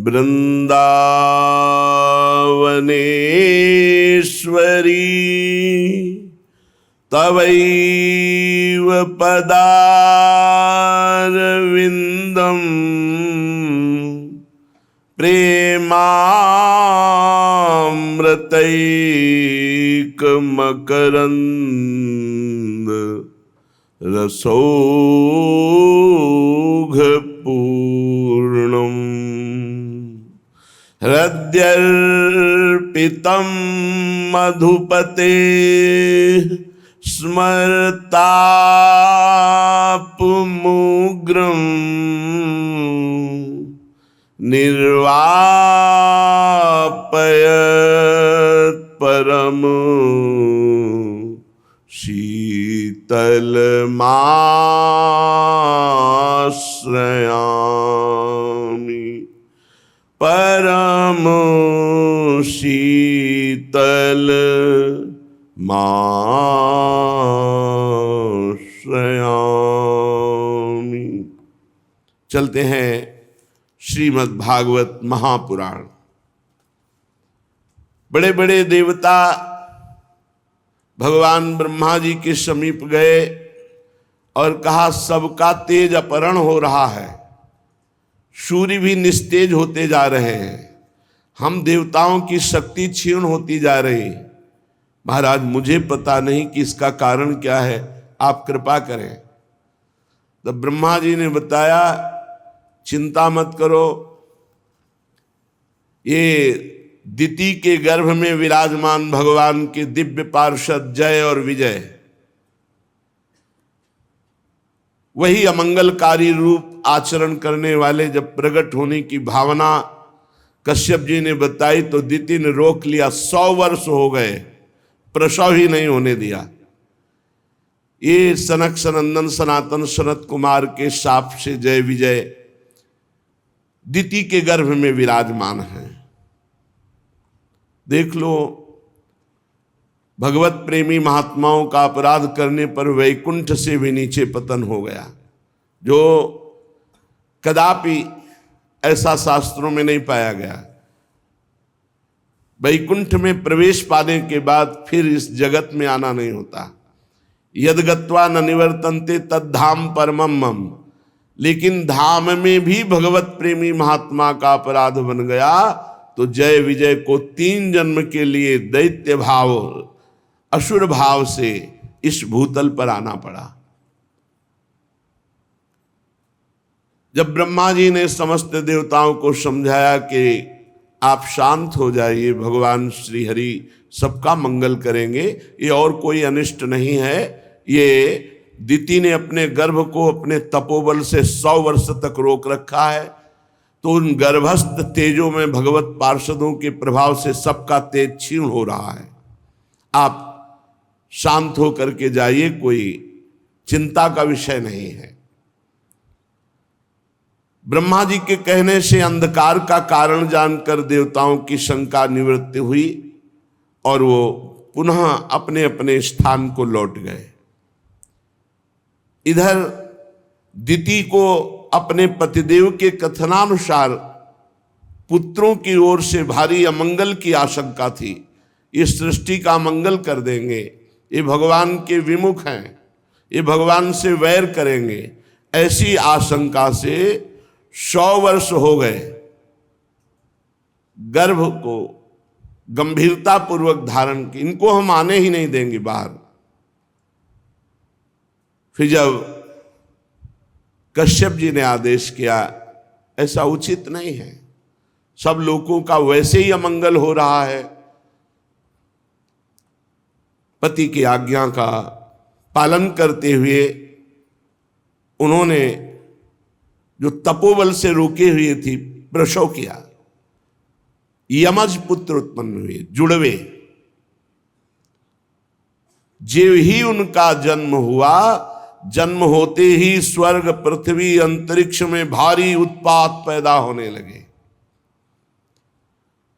वृंदावनेश्वरी तवैव पदारविंदम प्रेमामृतैकमकरंद रसौघपूर्णम् हृद्यर्पितं मधुपते स्मरतापमुग्रं निर्वापयत् परम शीतलमाश्रयामि परम शीतल माश्रयामि। चलते हैं श्रीमद् भागवत महापुराण। बड़े बड़े देवता भगवान ब्रह्मा जी के समीप गए और कहा सबका तेज अपहरण हो रहा है, सूर्य भी निस्तेज होते जा रहे हैं, हम देवताओं की शक्ति क्षीण होती जा रही। महाराज मुझे पता नहीं कि इसका कारण क्या है, आप कृपा करें। तो ब्रह्मा जी ने बताया चिंता मत करो, ये दिति के गर्भ में विराजमान भगवान के दिव्य पार्षद जय और विजय, वही अमंगलकारी रूप आचरण करने वाले जब प्रकट होने की भावना कश्यप जी ने बताई तो दिति ने रोक लिया। 100 वर्ष हो गए, प्रसव ही नहीं होने दिया। ये सनक सनंदन सनातन सनत कुमार के शाप से जय विजय दिति के गर्भ में विराजमान है। देख लो, भगवत प्रेमी महात्माओं का अपराध करने पर वैकुंठ से भी नीचे पतन हो गया, जो कदापि ऐसा शास्त्रों में नहीं पाया गया। वैकुंठ में प्रवेश पाने के बाद फिर इस जगत में आना नहीं होता। यद्गत्वा न निवर्तन्ते तद्धाम परमम मम। लेकिन धाम में भी भगवत प्रेमी महात्मा का अपराध बन गया तो जय विजय को 3 जन्म के लिए दैत्य भाव असुर भाव से इस भूतल पर आना पड़ा। जब ब्रह्मा जी ने समस्त देवताओं को समझाया कि आप शांत हो जाइए, भगवान श्री हरि सबका मंगल करेंगे, ये और कोई अनिष्ट नहीं है, ये दिति ने अपने गर्भ को अपने तपोबल से 100 वर्ष तक रोक रखा है, तो उन गर्भस्थ तेजों में भगवत पार्षदों के प्रभाव से सबका तेज क्षीण हो रहा है। आप शांत होकर के जाइए, कोई चिंता का विषय नहीं है। ब्रह्मा जी के कहने से अंधकार का कारण जानकर देवताओं की शंका निवृत्ति हुई और वो पुनः अपने अपने स्थान को लौट गए। इधर दिति को अपने पतिदेव के कथनानुसार पुत्रों की ओर से भारी अमंगल की आशंका थी। ये सृष्टि का अमंगल कर देंगे, ये भगवान के विमुख हैं, ये भगवान से वैर करेंगे, ऐसी आशंका से 100 वर्ष हो गए। गर्भ को गंभीरता पूर्वक धारण की, इनको हम आने ही नहीं देंगे बाहर। फिर जब कश्यप जी ने आदेश किया ऐसा उचित नहीं है, सब लोगों का वैसे ही अमंगल हो रहा है, पति की आज्ञा का पालन करते हुए उन्होंने जो तपोबल से रोके हुए थी प्रसव किया। यमज पुत्र उत्पन्न हुए, जुड़वे। जीव ही उनका जन्म हुआ, जन्म होते ही स्वर्ग पृथ्वी अंतरिक्ष में भारी उत्पात पैदा होने लगे।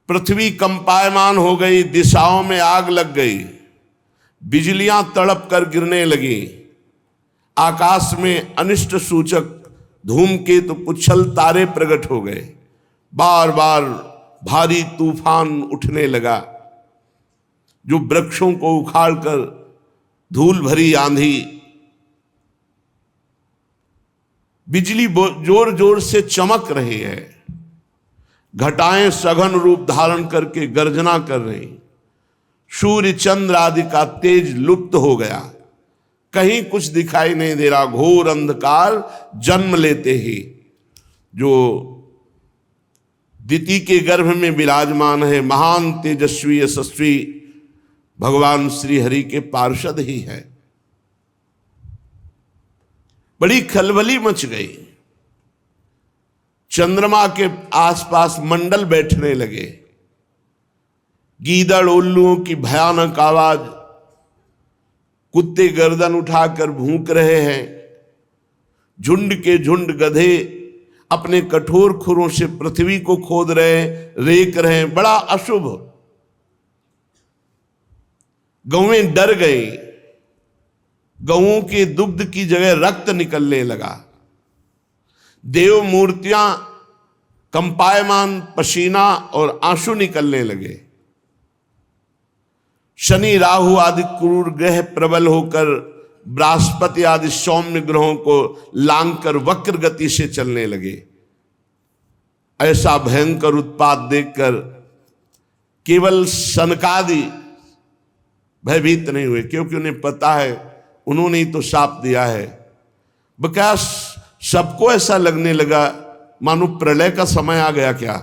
पृथ्वी कंपायमान हो गई, दिशाओं में आग लग गई, बिजलियां तड़प कर गिरने लगी, आकाश में अनिष्ट सूचक धूमकेतु पुच्छल तारे प्रकट हो गए, बार बार भारी तूफान उठने लगा, जो वृक्षों को उखाड़कर धूल भरी आंधी, बिजली जोर जोर से चमक रही है, घटाएं सघन रूप धारण करके गर्जना कर रही, सूर्य चंद्र आदि का तेज लुप्त हो गया, कहीं कुछ दिखाई नहीं दे रहा, घोर अंधकार जन्म लेते ही जो दिति के गर्भ में विराजमान है, महान तेजस्वी यशस्वी भगवान श्री हरि के पार्षद ही है। बड़ी खलबली मच गई, चंद्रमा के आसपास मंडल बैठने लगे, गीदड़ उल्लुओं की भयानक आवाज, कुत्ते गर्दन उठाकर भूंक रहे हैं, झुंड के झुंड गधे अपने कठोर खुरों से पृथ्वी को खोद रहे, रेक रहे, बड़ा अशुभ। गौएं डर गई, गौओं के दुग्ध की जगह रक्त निकलने लगा, देव मूर्तियां कंपायमान पसीना और आंसू निकलने लगे, शनि राहु आदि क्रूर ग्रह प्रबल होकर बृहस्पति आदि सौम्य ग्रहों को लांघकर वक्र गति से चलने लगे। ऐसा भयंकर उत्पात देखकर केवल सनकादि भयभीत नहीं हुए, क्योंकि उन्हें पता है उन्होंने ही तो शाप दिया है। बकाया सबको ऐसा लगने लगा मानो प्रलय का समय आ गया क्या।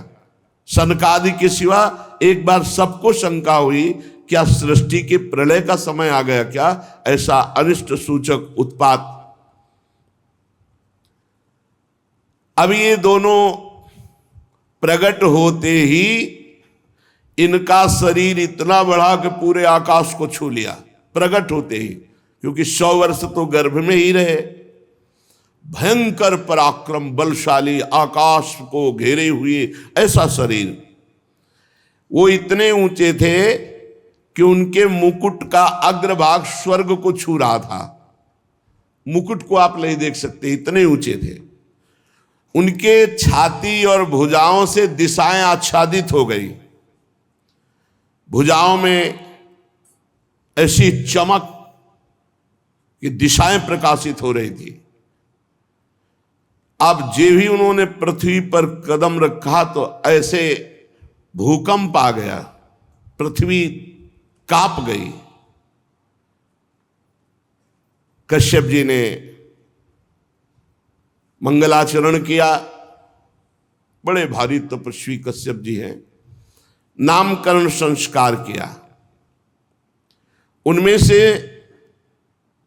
सनकादि के सिवा एक बार सबको शंका हुई, क्या सृष्टि के प्रलय का समय आ गया क्या, ऐसा अनिष्ट सूचक उत्पात। अब ये दोनों प्रकट होते ही इनका शरीर इतना बढ़ा कि पूरे आकाश को छू लिया, प्रकट होते ही, क्योंकि 100 वर्ष तो गर्भ में ही रहे। भयंकर पराक्रम, बलशाली, आकाश को घेरे हुए ऐसा शरीर। वो इतने ऊंचे थे कि उनके मुकुट का अग्रभाग स्वर्ग को छू रहा था। मुकुट को आप नहीं देख सकते, इतने ऊंचे थे। उनके छाती और भुजाओं से दिशाएं आच्छादित हो गई, भुजाओं में ऐसी चमक कि दिशाएं प्रकाशित हो रही थी। अब जे भी उन्होंने पृथ्वी पर कदम रखा तो ऐसे भूकंप आ गया, पृथ्वी कांप गई। कश्यप जी ने मंगलाचरण किया, बड़े भारी तपस्वी कश्यप जी हैं। नामकरण संस्कार किया। उनमें से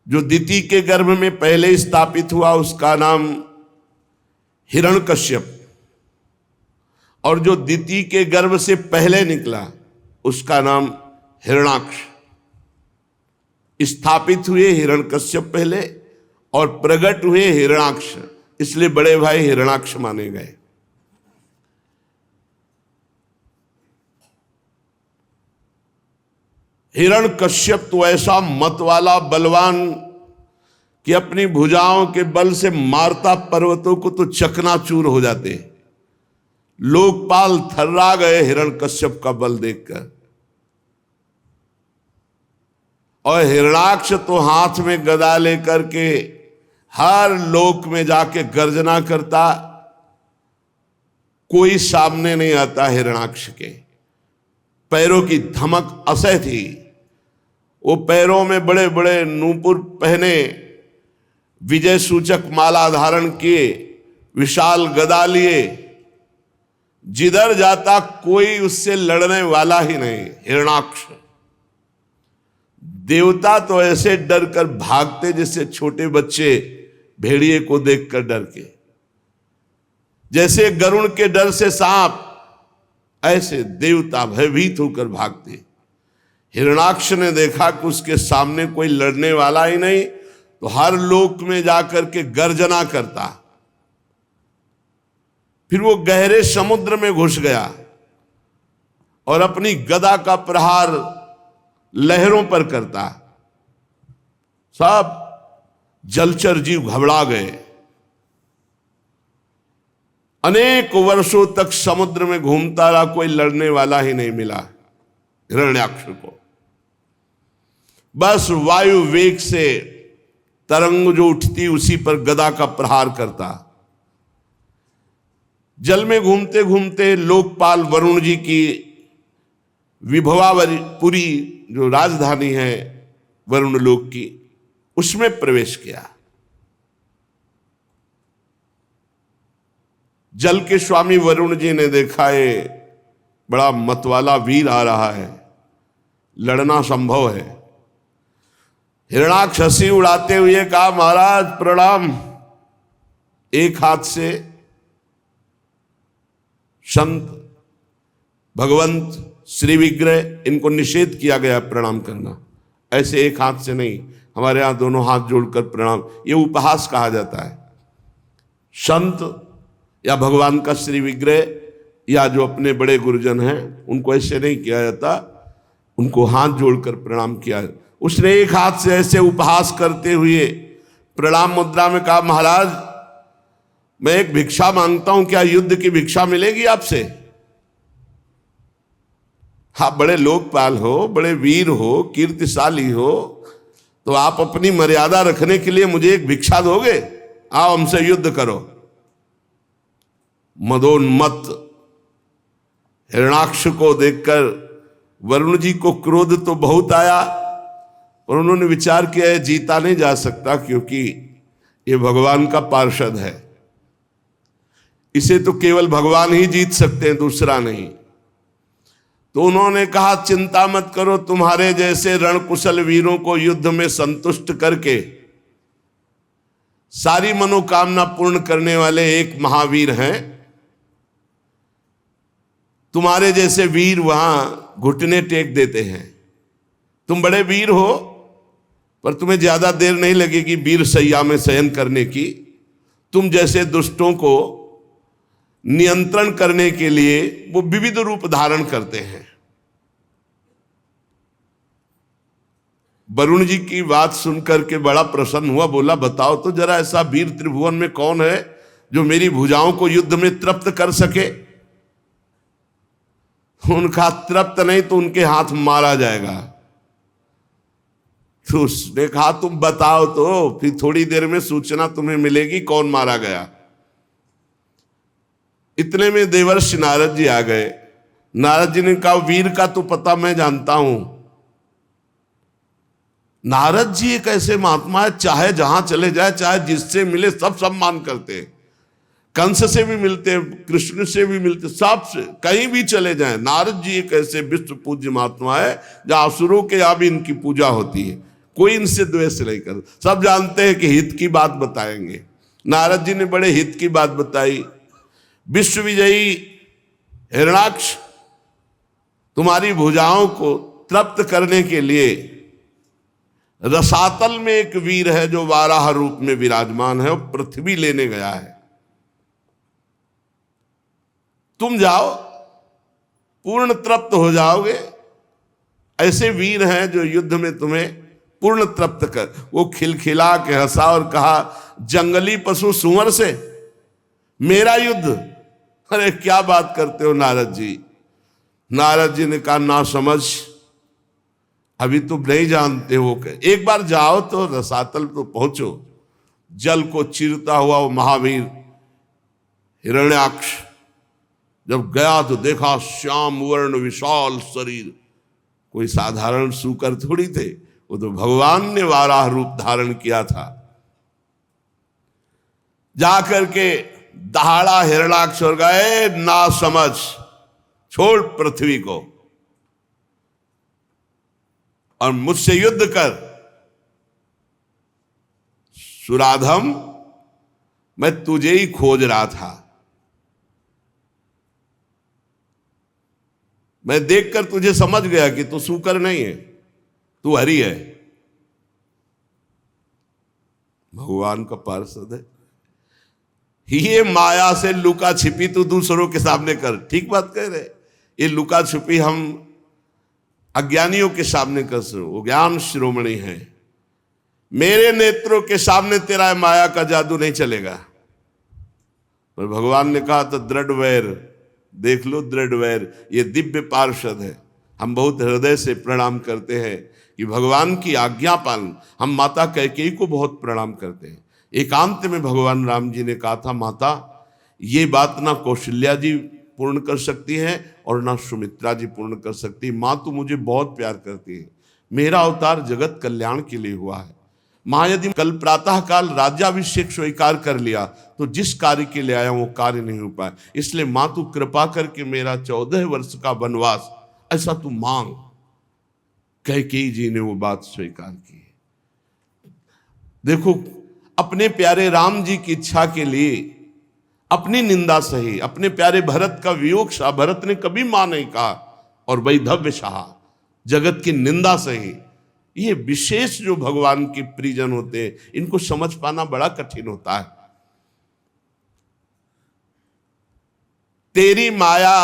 जो दिति के गर्भ में पहले स्थापित हुआ उसका नाम हिरण्यकश्यप, और जो दिति के गर्भ से पहले निकला उसका नाम हिरण्याक्ष। स्थापित हुए हिरण्यकश्यप पहले और प्रकट हुए हिरण्याक्ष, इसलिए बड़े भाई हिरण्याक्ष माने गए। हिरण्यकश्यप तो ऐसा मत वाला बलवान कि अपनी भुजाओं के बल से मारता पर्वतों को तो चकनाचूर हो जाते। लोकपाल थर्रा गए हिरण्यकश्यप का बल देखकर। और हिरण्याक्ष तो हाथ में गदा लेकर के हर लोक में जाके गर्जना करता, कोई सामने नहीं आता हिरण्याक्ष के। पैरों की धमक असह थी, वो पैरों में बड़े बड़े नूपुर पहने, विजय सूचक माला धारण किए, विशाल गदा लिए, जिधर जाता कोई उससे लड़ने वाला ही नहीं। हिरण्याक्ष देवता तो ऐसे डर कर भागते जैसे छोटे बच्चे भेड़िए को देखकर डर के, जैसे गरुण के डर से सांप, ऐसे देवता भयभीत होकर भागते। हिरण्याक्ष ने देखा कि उसके सामने कोई लड़ने वाला ही नहीं, तो हर लोक में जाकर के गर्जना करता। फिर वो गहरे समुद्र में घुस गया और अपनी गदा का प्रहार लहरों पर करता। सब जलचर जीव घबरा गए। अनेक वर्षों तक समुद्र में घूमता रहा, कोई लड़ने वाला ही नहीं मिला हिरण्याक्ष को। बस वायु वेग से तरंग जो उठती उसी पर गदा का प्रहार करता। जल में घूमते घूमते लोकपाल वरुण जी की विभवापुरी जो राजधानी है वरुण लोक की, उसमें प्रवेश किया। जल के स्वामी वरुण जी ने देखा ये बड़ा मतवाला वीर आ रहा है, लड़ना संभव है। हिरणाक्ष हंसी उड़ाते हुए कहा, महाराज प्रणाम। एक हाथ से संत भगवंत श्री विग्रह इनको निषेध किया गया प्रणाम करना, ऐसे एक हाथ से नहीं, हमारे यहां दोनों हाथ जोड़कर प्रणाम, ये उपहास कहा जाता है। संत या भगवान का श्री विग्रह या जो अपने बड़े गुरुजन हैं उनको ऐसे नहीं किया जाता, उनको हाथ जोड़कर प्रणाम किया। उसने एक हाथ से ऐसे उपहास करते हुए प्रणाम मुद्रा में कहा, महाराज मैं एक भिक्षा मांगता हूं, क्या युद्ध की भिक्षा मिलेगी आपसे? आप बड़े लोकपाल हो, बड़े वीर हो, कीर्तिशाली हो, तो आप अपनी मर्यादा रखने के लिए मुझे एक भिक्षा दोगे? आओ हमसे युद्ध करो। मदोन्मत्त हिरणाक्ष को देखकर वरुण जी को क्रोध तो बहुत आया, और उन्होंने विचार किया है जीता नहीं जा सकता, क्योंकि ये भगवान का पार्षद है, इसे तो केवल भगवान ही जीत सकते हैं, दूसरा नहीं। तो उन्होंने कहा, चिंता मत करो, तुम्हारे जैसे रणकुशल वीरों को युद्ध में संतुष्ट करके सारी मनोकामना पूर्ण करने वाले एक महावीर हैं। तुम्हारे जैसे वीर वहां घुटने टेक देते हैं। तुम बड़े वीर हो, पर तुम्हें ज्यादा देर नहीं लगेगी वीर सैया में शयन करने की। तुम जैसे दुष्टों को नियंत्रण करने के लिए वो विविध रूप धारण करते हैं। वरुण जी की बात सुनकर के बड़ा प्रसन्न हुआ, बोला बताओ तो जरा ऐसा वीर त्रिभुवन में कौन है जो मेरी भुजाओं को युद्ध में तृप्त कर सके? उनका तृप्त नहीं तो उनके हाथ मारा जाएगा। तो उसने कहा तुम बताओ तो, फिर थोड़ी देर में सूचना तुम्हें मिलेगी कौन मारा गया। इतने में देवर्षि नारद जी आ गए। नारद जी ने कहा वीर का तो पता मैं जानता हूं। नारद जी एक ऐसे महात्मा है, चाहे जहां चले जाए, चाहे जिससे मिले सब सम्मान करते हैं। कंस से भी मिलते, कृष्ण से भी मिलते, सबसे कहीं भी चले जाएं। नारद जी एक ऐसे विश्व पूज्य महात्मा है जहां असुरों के यहां भी इनकी पूजा होती है, कोई इनसे द्वेष नहीं करता। सब जानते हैं कि हित की बात बताएंगे। नारद जी ने बड़े हित की बात बताई। विश्व विजयी हिरणाक्ष, तुम्हारी भुजाओं को तृप्त करने के लिए रसातल में एक वीर है जो वाराह रूप में विराजमान है, और पृथ्वी लेने गया है। तुम जाओ, पूर्ण तृप्त हो जाओगे। ऐसे वीर हैं जो युद्ध में तुम्हें पूर्ण तृप्त कर। वो खिलखिला के हंसा और कहा जंगली पशु सुअर से मेरा युद्ध? अरे क्या बात करते हो नारद जी। नारद जी ने कहा ना समझ, अभी तुम नहीं जानते हो। एक बार जाओ तो रसातल तो पहुंचो। जल को चीरता हुआ वो महावीर हिरण्याक्ष जब गया तो देखा श्याम वर्ण विशाल शरीर, कोई साधारण सूकर थोड़ी थे, वो तो भगवान ने वाराह रूप धारण किया था। जाकर के दहाड़ा हिरणाक्ष और गए, ना समझ, छोड़ पृथ्वी को और मुझसे युद्ध कर। सुराधम, मैं तुझे ही खोज रहा था। मैं देखकर तुझे समझ गया कि तू सूकर नहीं है, तू हरि है, भगवान का पार्षद है। ये माया से लुका छिपी तू दूसरों के सामने कर। ठीक बात कह रहे। ये लुका छिपी हम अज्ञानियों के सामने कर सो, वो ज्ञान शिरोमणि है। मेरे नेत्रों के सामने तेरा माया का जादू नहीं चलेगा। पर भगवान ने कहा तो दृढ़ वैर, देख लो दृढ़ वैर, ये दिव्य पार्षद है। हम बहुत हृदय से प्रणाम करते हैं कि भगवान की आज्ञा पालन। हम माता कैकेयी को बहुत प्रणाम करते हैं। एकांत में भगवान राम जी ने कहा था, माता ये बात ना कौशल्या जी पूर्ण कर सकती है और ना सुमित्रा जी पूर्ण कर सकती। माँ तू मुझे बहुत प्यार करती है, मेरा अवतार जगत कल्याण के लिए हुआ है। माँ यदि कल प्रातः काल राज्याभिषेक स्वीकार कर लिया तो जिस कार्य के लिए आया वो कार्य नहीं हो पाया। इसलिए माँ तू कृपा करके मेरा 14 वर्ष का वनवास ऐसा तू मांग। कैकेयी जी ने वो बात स्वीकार की। देखो अपने प्यारे राम जी की इच्छा के लिए अपनी निंदा सही, अपने प्यारे भरत का वियोग सहा। भरत ने कभी मां नहीं कहा और वैधव्य सहा, जगत की निंदा सही। ये विशेष जो भगवान के प्रियजन होते हैं इनको समझ पाना बड़ा कठिन होता है। तेरी माया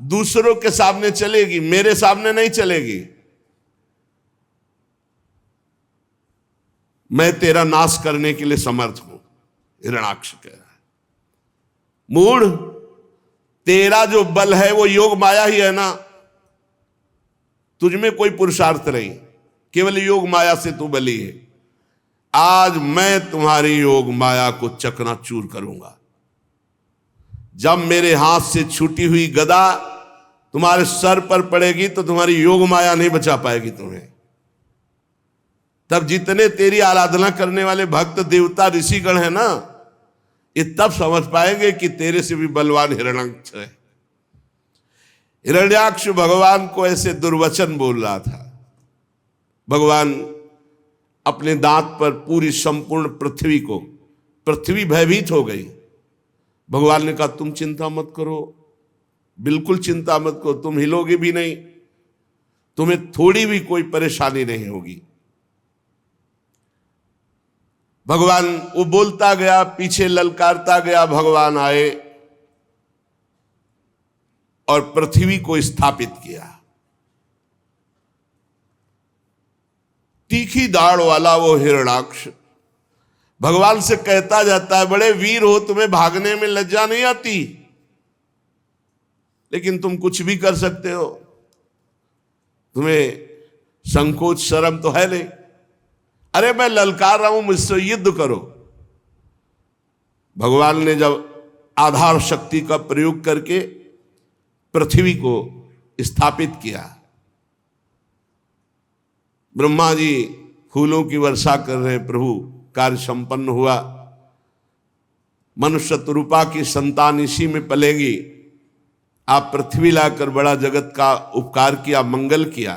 दूसरों के सामने चलेगी, मेरे सामने नहीं चलेगी। मैं तेरा नाश करने के लिए समर्थ हूं, हिरण्याक्ष कह रहा है। मूढ़, तेरा जो बल है वो योग माया ही है ना, तुझ में कोई पुरुषार्थ नहीं, केवल योग माया से तू बली है। आज मैं तुम्हारी योग माया को चकनाचूर करूंगा। जब मेरे हाथ से छूटी हुई गदा तुम्हारे सर पर पड़ेगी तो तुम्हारी योग माया नहीं बचा पाएगी तुम्हें। तब जितने तेरी आराधना करने वाले भक्त देवता ऋषिगण है ना, ये तब समझ पाएंगे कि तेरे से भी बलवान हिरण्याक्ष है। हिरण्याक्ष भगवान को ऐसे दुर्वचन बोल रहा था। भगवान अपने दांत पर पूरी संपूर्ण पृथ्वी भयभीत हो गई। भगवान ने कहा तुम चिंता मत करो, बिल्कुल चिंता मत करो, तुम हिलोगे भी नहीं, तुम्हें थोड़ी भी कोई परेशानी नहीं होगी। भगवान वो बोलता गया, पीछे ललकारता गया। भगवान आए और पृथ्वी को स्थापित किया। तीखी दाढ़ वाला वो हिरण्याक्ष भगवान से कहता जाता है, बड़े वीर हो, तुम्हें भागने में लज्जा नहीं आती, लेकिन तुम कुछ भी कर सकते हो, तुम्हें संकोच शर्म तो है नहीं। अरे मैं ललकार रहा हूं, मुझसे युद्ध करो। भगवान ने जब आधार शक्ति का प्रयोग करके पृथ्वी को स्थापित किया, ब्रह्मा जी फूलों की वर्षा कर रहे हैं, प्रभु कार्य संपन्न हुआ। मनुष्य रूपा की संतान इसी में पलेगी। आप पृथ्वी लाकर बड़ा जगत का उपकार किया, मंगल किया।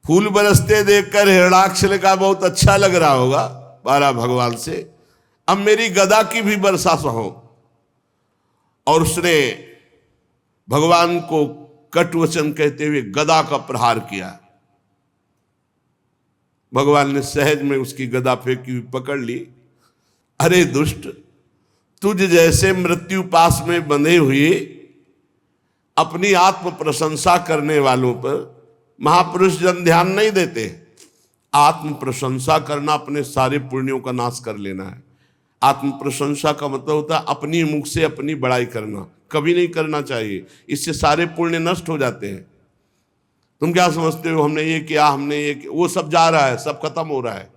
फूल बरसते देखकर हिरण्याक्ष ने कहा बहुत अच्छा लग रहा होगा बारा भगवान से, अब मेरी गदा की भी वर्षा सहो। और उसने भगवान को कटवचन कहते हुए गदा का प्रहार किया। भगवान ने सहज में उसकी गदा फेंकी हुई पकड़ ली। अरे दुष्ट, तुझ जैसे मृत्यु पास में बंधे हुए अपनी आत्म प्रशंसा करने वालों पर महापुरुष जन ध्यान नहीं देते। आत्म प्रशंसा करना अपने सारे पुण्यों का नाश कर लेना है। आत्म प्रशंसा का मतलब होता है अपनी मुख से अपनी बड़ाई करना, कभी नहीं करना चाहिए, इससे सारे पुण्य नष्ट हो जाते हैं। तुम क्या समझते हो हमने ये किया, हमने ये किया, वो सब जा रहा है, सब खत्म हो रहा है।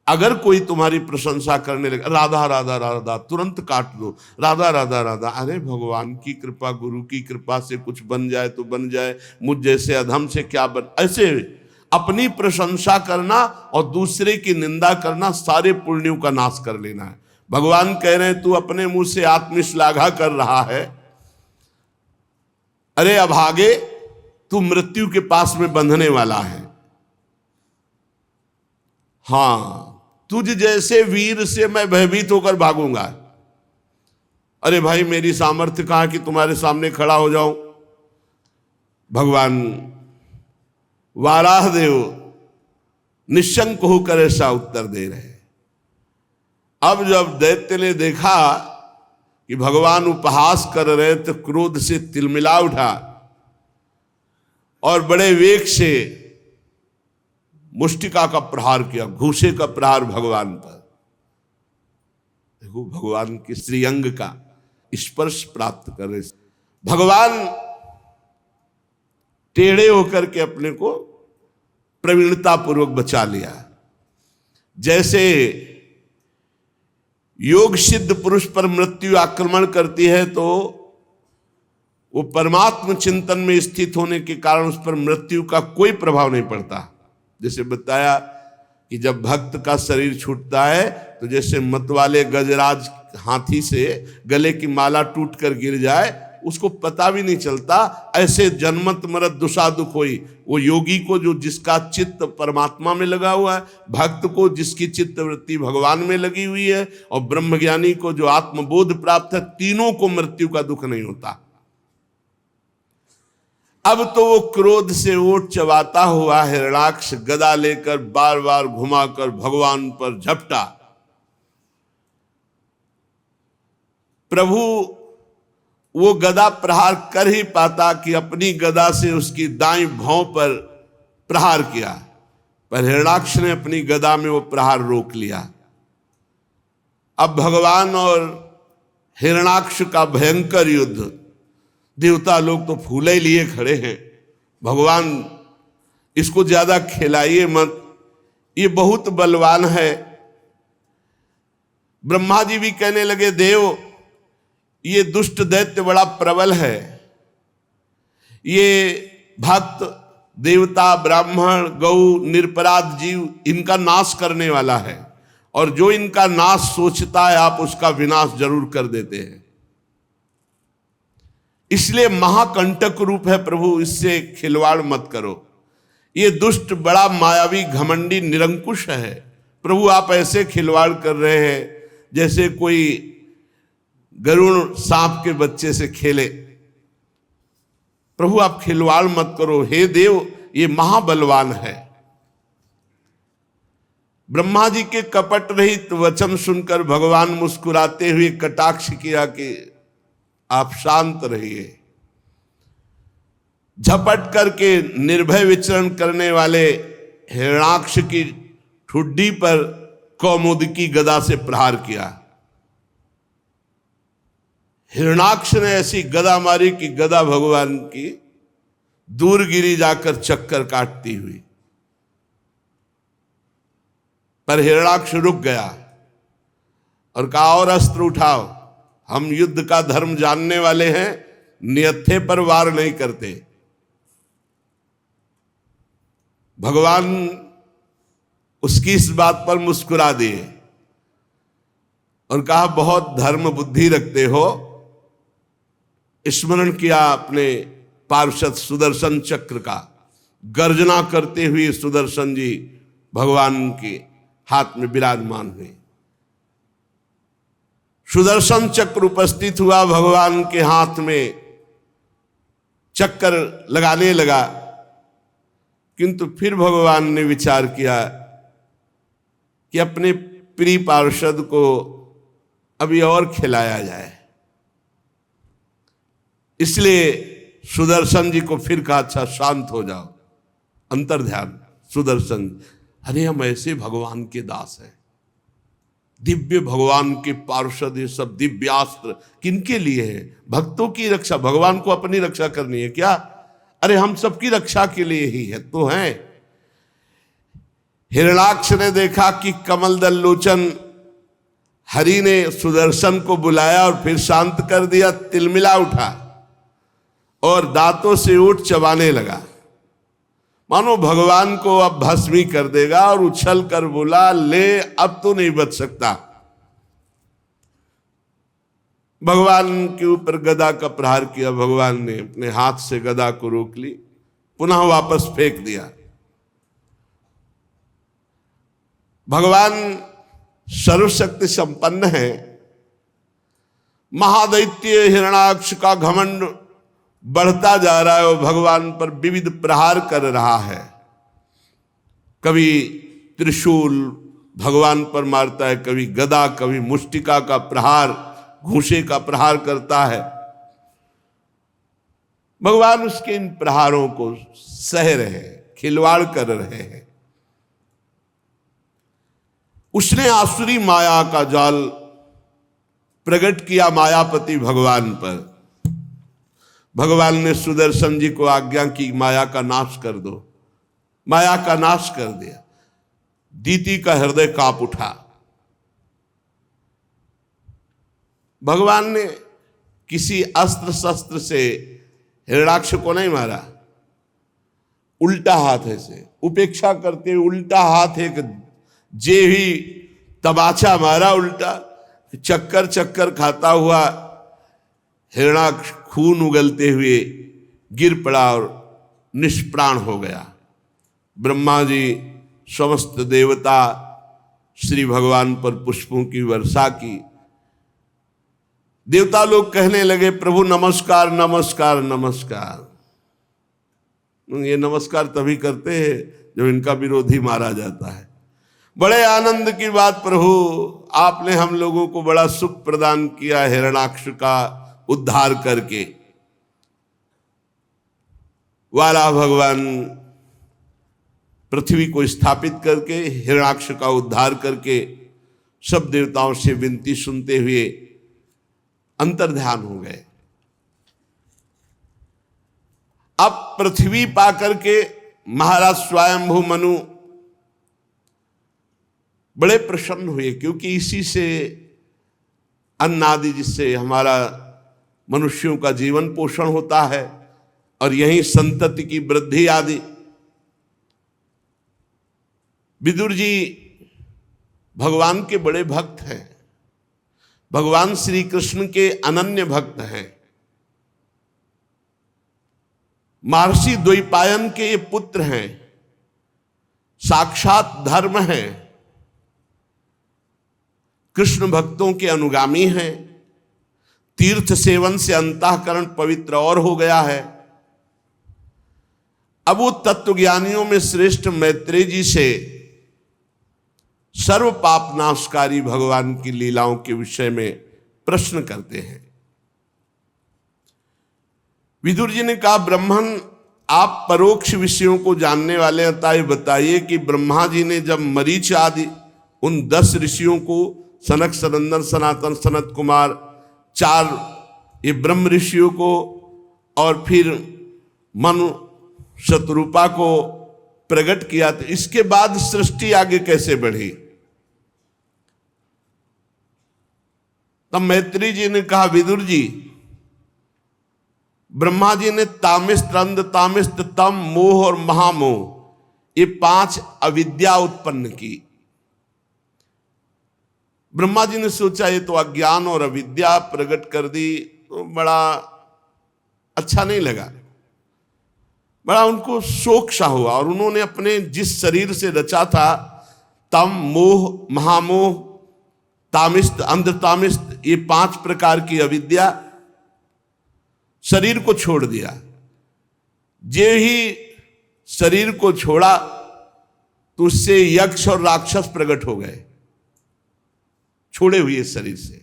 अगर कोई तुम्हारी प्रशंसा करने लगे, राधा राधा राधा, तुरंत काट दो, राधा राधा राधा। अरे भगवान की कृपा, गुरु की कृपा से कुछ बन जाए तो बन जाए, मुझ जैसे अधम से क्या बन। ऐसे अपनी प्रशंसा करना और दूसरे की निंदा करना सारे पुण्यों का नाश कर लेना है। भगवान कह रहे हैं तू अपने मुंह से आत्मश्लाघा कर रहा है, अरे अभागे तू मृत्यु के पास में बंधने वाला है। हाँ, तुझ जैसे वीर से मैं भयभीत होकर भागूंगा। अरे भाई मेरी सामर्थ्य कहां कि तुम्हारे सामने खड़ा हो जाऊं। भगवान वाराहदेव निशंक होकर ऐसा उत्तर दे रहे। अब जब दैत्य ने देखा कि भगवान उपहास कर रहे तो क्रोध से तिलमिला उठा और बड़े वेग से मुष्टिका का प्रहार किया, घूसे का प्रहार भगवान पर। देखो भगवान के श्रीअंग का स्पर्श प्राप्त कर रहे। भगवान टेढ़े होकर के अपने को प्रवीणता पूर्वक बचा लिया। जैसे योग सिद्ध पुरुष पर मृत्यु आक्रमण करती है तो वो परमात्म चिंतन में स्थित होने के कारण उस पर मृत्यु का कोई प्रभाव नहीं पड़ता। जैसे बताया कि जब भक्त का शरीर छूटता है तो जैसे मतवाले गजराज हाथी से गले की माला टूट कर गिर जाए उसको पता भी नहीं चलता, ऐसे जन्मत मरत दुषा दुख होई। वो योगी को जो जिसका चित्त परमात्मा में लगा हुआ है, भक्त को जिसकी चित्त वृत्ति भगवान में लगी हुई है, और ब्रह्मज्ञानी को जो आत्मबोध प्राप्त है, तीनों को मृत्यु का दुख नहीं होता। अब तो वो क्रोध से ओट चबाता हुआ हिरणाक्ष गदा लेकर बार बार घुमाकर भगवान पर झपटा। प्रभु वो गदा प्रहार कर ही पाता कि अपनी गदा से उसकी दाईं भौं पर प्रहार किया, पर हिरणाक्ष ने अपनी गदा में वो प्रहार रोक लिया। अब भगवान और हिरणाक्ष का भयंकर युद्ध, देवता लोग तो फूले लिए खड़े हैं, भगवान इसको ज्यादा खिलाइए मत, ये बहुत बलवान है। ब्रह्मा जी भी कहने लगे, देव ये दुष्ट दैत्य बड़ा प्रबल है, ये भक्त देवता ब्राह्मण गौ निरपराध जीव इनका नाश करने वाला है, और जो इनका नाश सोचता है आप उसका विनाश जरूर कर देते हैं। इसलिए महाकंटक रूप है प्रभु, इससे खिलवाड़ मत करो। ये दुष्ट बड़ा मायावी घमंडी निरंकुश है, प्रभु आप ऐसे खिलवाड़ कर रहे हैं जैसे कोई गरुण सांप के बच्चे से खेले। प्रभु आप खिलवाड़ मत करो, हे देव ये महाबलवान है। ब्रह्मा जी के कपट रहित वचन सुनकर भगवान मुस्कुराते हुए कटाक्ष किया कि आप शांत रहिए। झपट करके निर्भय विचरण करने वाले हिरणाक्ष की ठुड्डी पर कौमुदकी गदा से प्रहार किया। हिरणाक्ष ने ऐसी गदा मारी कि गदा भगवान की दूर गिरी जाकर चक्कर काटती हुई, पर हिरणाक्ष रुक गया और कहा और अस्त्र उठाओ, हम युद्ध का धर्म जानने वाले हैं, नियत्थे पर वार नहीं करते। भगवान उसकी इस बात पर मुस्कुरा दिए और कहा बहुत धर्म बुद्धि रखते हो। स्मरण किया अपने पार्षद सुदर्शन चक्र का, गर्जना करते हुए सुदर्शन जी भगवान के हाथ में विराजमान हुए। सुदर्शन चक्र उपस्थित हुआ, भगवान के हाथ में चक्कर लगाने लगा, किंतु फिर भगवान ने विचार किया कि अपने प्रिय पार्षद को अभी और खिलाया जाए। इसलिए सुदर्शन जी को फिर कहा अच्छा शांत हो जाओ, अंतर ध्यान। सुदर्शन, अरे हम ऐसे भगवान के दास हैं, दिव्य भगवान के पार्षद, ये सब दिव्यास्त्र किनके लिए है? भक्तों की रक्षा, भगवान को अपनी रक्षा करनी है क्या? अरे हम सबकी रक्षा के लिए ही है तो हैं। हिरणाक्ष ने देखा कि कमल दल लोचन हरि ने सुदर्शन को बुलाया और फिर शांत कर दिया, तिलमिला उठा और दांतों से ऊँट चबाने लगा, मानो भगवान को अब भस्मी कर देगा, और उछल कर बोला ले अब तो नहीं बच सकता। भगवान के ऊपर गदा का प्रहार किया, भगवान ने अपने हाथ से गदा को रोक ली, पुनः वापस फेंक दिया। भगवान सर्वशक्ति संपन्न है। महादैत्य हिरणाक्ष का घमंड बढ़ता जा रहा है और भगवान पर विविध प्रहार कर रहा है। कभी त्रिशूल भगवान पर मारता है, कभी गदा, कभी मुष्टिका का प्रहार, घूंसे का प्रहार करता है। भगवान उसके इन प्रहारों को सह रहे, खिलवाड़ कर रहे हैं। उसने आसुरी माया का जाल प्रकट किया मायापति भगवान पर। भगवान ने सुदर्शन जी को आज्ञा की माया का नाश कर दो, माया का नाश कर दिया। दीति का हृदय कांप उठा। भगवान ने किसी अस्त्र शस्त्र से हिरण्याक्ष को नहीं मारा, उल्टा हाथ से उपेक्षा करते हुए उल्टा हाथ एक जे ही तमाचा मारा उल्टा। चक्कर चक्कर खाता हुआ हिरण्याक्ष खून उगलते हुए गिर पड़ा और निष्प्राण हो गया। ब्रह्मा जी समस्त देवता श्री भगवान पर पुष्पों की वर्षा की। देवता लोग कहने लगे प्रभु नमस्कार नमस्कार नमस्कार। ये नमस्कार तभी करते हैं जब इनका विरोधी मारा जाता है। बड़े आनंद की बात प्रभु, आपने हम लोगों को बड़ा सुख प्रदान किया हिरण्याक्ष का उद्धार करके। वाला भगवान पृथ्वी को स्थापित करके हिरण्याक्ष का उद्धार करके सब देवताओं से विनती सुनते हुए अंतर्ध्यान हो गए। अब पृथ्वी पाकर के महाराज स्वयंभू मनु बड़े प्रसन्न हुए, क्योंकि इसी से अन्न आदि, जिससे हमारा मनुष्यों का जीवन पोषण होता है और यही संतति की वृद्धि आदि। विदुर जी भगवान के बड़े भक्त हैं, भगवान श्री कृष्ण के अनन्य भक्त हैं। महर्षि द्वैपायन के ये पुत्र हैं, साक्षात धर्म हैं, कृष्ण भक्तों के अनुगामी हैं। तीर्थ सेवन से अंतःकरण पवित्र और हो गया है। अब वो तत्वज्ञानियों में श्रेष्ठ मैत्रेय जी से सर्व पाप नाशकारी भगवान की लीलाओं के विषय में प्रश्न करते हैं। विदुर जी ने कहा ब्राह्मण, आप परोक्ष विषयों को जानने वाले हैं, अतः बताइए कि ब्रह्मा जी ने जब मरीच आदि उन 10 ऋषियों को, सनक सनंदन सनातन सनत कुमार 4 ये ब्रह्म ऋषियों को और फिर मनु शतरूपा को प्रकट किया, तो इसके बाद सृष्टि आगे कैसे बढ़ी? तब मैत्री जी ने कहा विदुर जी, ब्रह्मा जी ने तामिस्त अंध तामिस्त तम मोह और महामोह ये 5 अविद्या उत्पन्न की। ब्रह्मा जी ने सोचा ये तो अज्ञान और अविद्या प्रकट कर दी, तो बड़ा अच्छा नहीं लगा, बड़ा उनको शोक सा हुआ। और उन्होंने अपने जिस शरीर से रचा था, तम मोह महामोह तामिस्त अंध तामिस्त ये 5 प्रकार की अविद्या, शरीर को छोड़ दिया। जे ही शरीर को छोड़ा तो उससे यक्ष और राक्षस प्रकट हो गए छोड़े हुए शरीर से,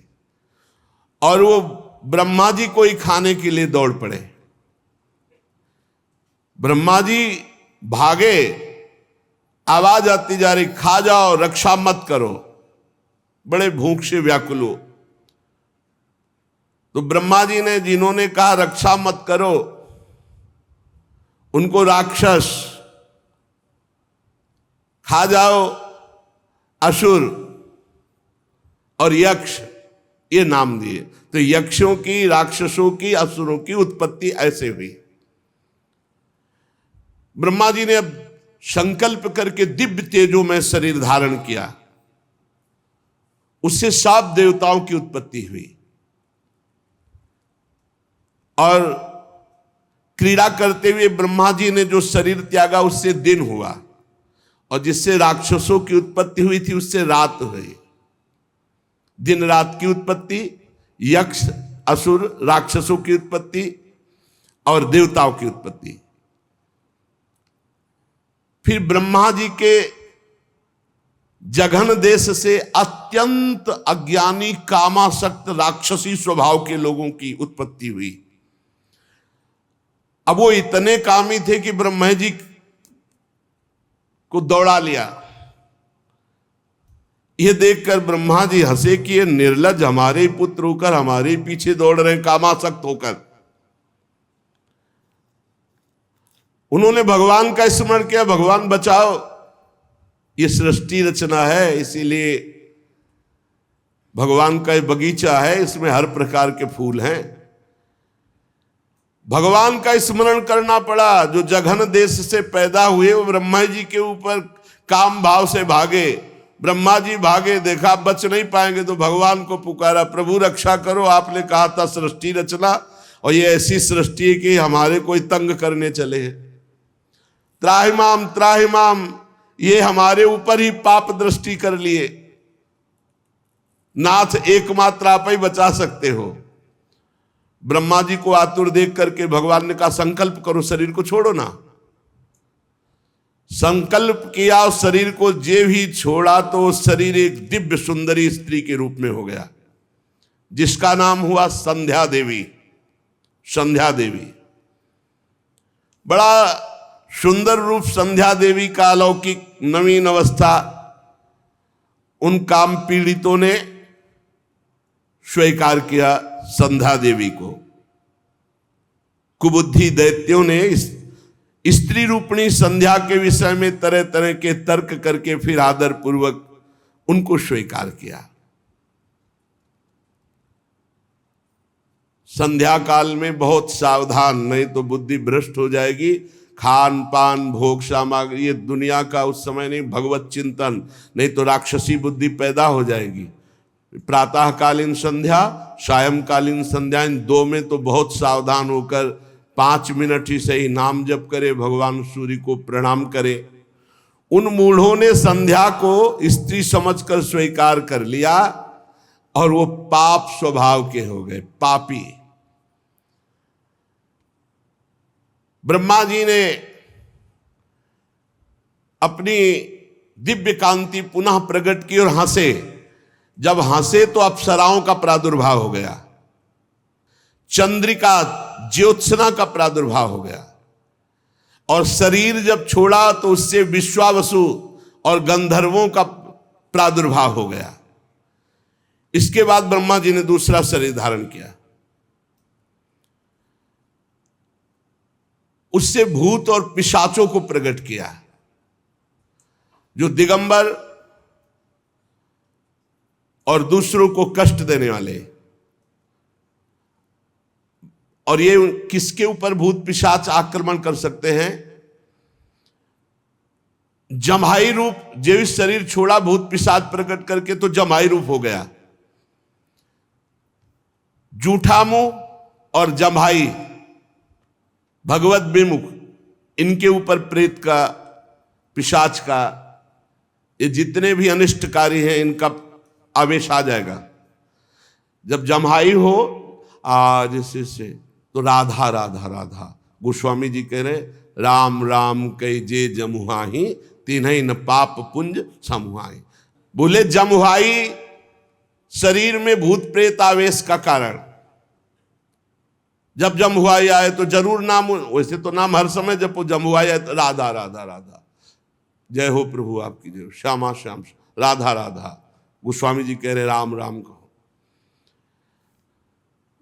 और वो ब्रह्मा जी को ही खाने के लिए दौड़ पड़े। ब्रह्मा जी भागे, आवाज आती जा रही, खा जाओ रक्षा मत करो, बड़े भूख से व्याकुल हो। तो ब्रह्मा जी ने, जिन्होंने कहा रक्षा मत करो, उनको राक्षस, खा जाओ असुर और यक्ष ये नाम दिए। तो यक्षों की, राक्षसों की, असुरों की उत्पत्ति ऐसे हुई। ब्रह्मा जी ने अब संकल्प करके दिव्य तेजों में शरीर धारण किया, उससे 7 देवताओं की उत्पत्ति हुई। और क्रीड़ा करते हुए ब्रह्मा जी ने जो शरीर त्यागा उससे दिन हुआ, और जिससे राक्षसों की उत्पत्ति हुई थी उससे रात हुई। दिन रात की उत्पत्ति, यक्ष असुर राक्षसों की उत्पत्ति और देवताओं की उत्पत्ति। फिर ब्रह्मा जी के जघन देश से अत्यंत अज्ञानी कामासक्त राक्षसी स्वभाव के लोगों की उत्पत्ति हुई। अब वो इतने कामी थे कि ब्रह्मा जी को दौड़ा लिया। ये देखकर ब्रह्मा जी हंसे कि ये निर्लज हमारे ही पुत्र होकर हमारे ही पीछे दौड़ रहे हैं कामासक्त होकर। उन्होंने भगवान का स्मरण किया, भगवान बचाओ, ये सृष्टि रचना है, इसीलिए भगवान का बगीचा है, इसमें हर प्रकार के फूल हैं। भगवान का स्मरण करना पड़ा। जो जघन देश से पैदा हुए वो ब्रह्मा जी के ऊपर काम भाव से भागे। ब्रह्मा जी भागे, देखा बच नहीं पाएंगे तो भगवान को पुकारा, प्रभु रक्षा करो, आपने कहा था सृष्टि रचना और ये ऐसी सृष्टि है कि हमारे कोई तंग करने चले हैं। त्राहिमाम त्राहिमाम, ये हमारे ऊपर ही पाप दृष्टि कर लिए। नाथ एकमात्र आप ही बचा सकते हो। ब्रह्मा जी को आतुर देख करके भगवान ने कहा संकल्प करो, शरीर को छोड़ो ना। संकल्प किया, उस शरीर को जे भी छोड़ा तो शरीर एक दिव्य सुंदरी स्त्री के रूप में हो गया, जिसका नाम हुआ संध्या देवी। संध्या देवी बड़ा सुंदर रूप, संध्या देवी का अलौकिक नवीन अवस्था उन काम पीड़ितों ने स्वीकार किया। संध्या देवी को कुबुद्धि दैत्यों ने स्त्री रूपणी संध्या के विषय में तरह तरह के तर्क करके फिर आदर पूर्वक उनको स्वीकार किया। संध्या काल में बहुत सावधान, नहीं तो बुद्धि भ्रष्ट हो जाएगी। खान पान भोग सामग्री ये दुनिया का उस समय नहीं, भगवत चिंतन, नहीं तो राक्षसी बुद्धि पैदा हो जाएगी। प्रातःकालीन संध्या, सायंकालीन संध्या, इन दो में तो बहुत सावधान होकर 5 मिनट ही सही नाम जप करे, भगवान सूर्य को प्रणाम करे। उन मूढ़ों ने संध्या को स्त्री समझकर स्वीकार कर लिया और वो पाप स्वभाव के हो गए, पापी। ब्रह्मा जी ने अपनी दिव्य कांति पुनः प्रकट की और हंसे। जब हंसे तो अप्सराओं का प्रादुर्भाव हो गया, चंद्रिका ज्योत्सना का प्रादुर्भाव हो गया, और शरीर जब छोड़ा तो उससे विश्वावसु और गंधर्वों का प्रादुर्भाव हो गया। इसके बाद ब्रह्मा जी ने दूसरा शरीर धारण किया, उससे भूत और पिशाचों को प्रकट किया, जो दिगंबर और दूसरों को कष्ट देने वाले। और ये किसके ऊपर भूत पिशाच आक्रमण कर सकते हैं? जम्हाई रूप, जो शरीर छोड़ा भूत पिशाच प्रकट करके तो जम्हाई रूप हो गया। जूठा मुंह और जम्हाई, भगवत विमुख, इनके ऊपर प्रेत का, पिशाच का, ये जितने भी अनिष्टकारी हैं इनका आवेश आ जाएगा। जब जम्हाई हो आज से तो राधा राधा राधा, गोस्वामी जी कह रहे राम राम कई जे जमुहाही तिन्हीं न पाप पुंज समुहाई। बोले जमुहाई शरीर में भूत प्रेत आवेश का कारण। जब जमुहाई आए तो जरूर नाम, वैसे तो नाम हर समय जब जमुहाई आए तो राधा राधा राधा, जय हो प्रभु आपकी जय, श्यामा श्याम, राधा राधा। गोस्वामी जी कह रहे राम राम कहो।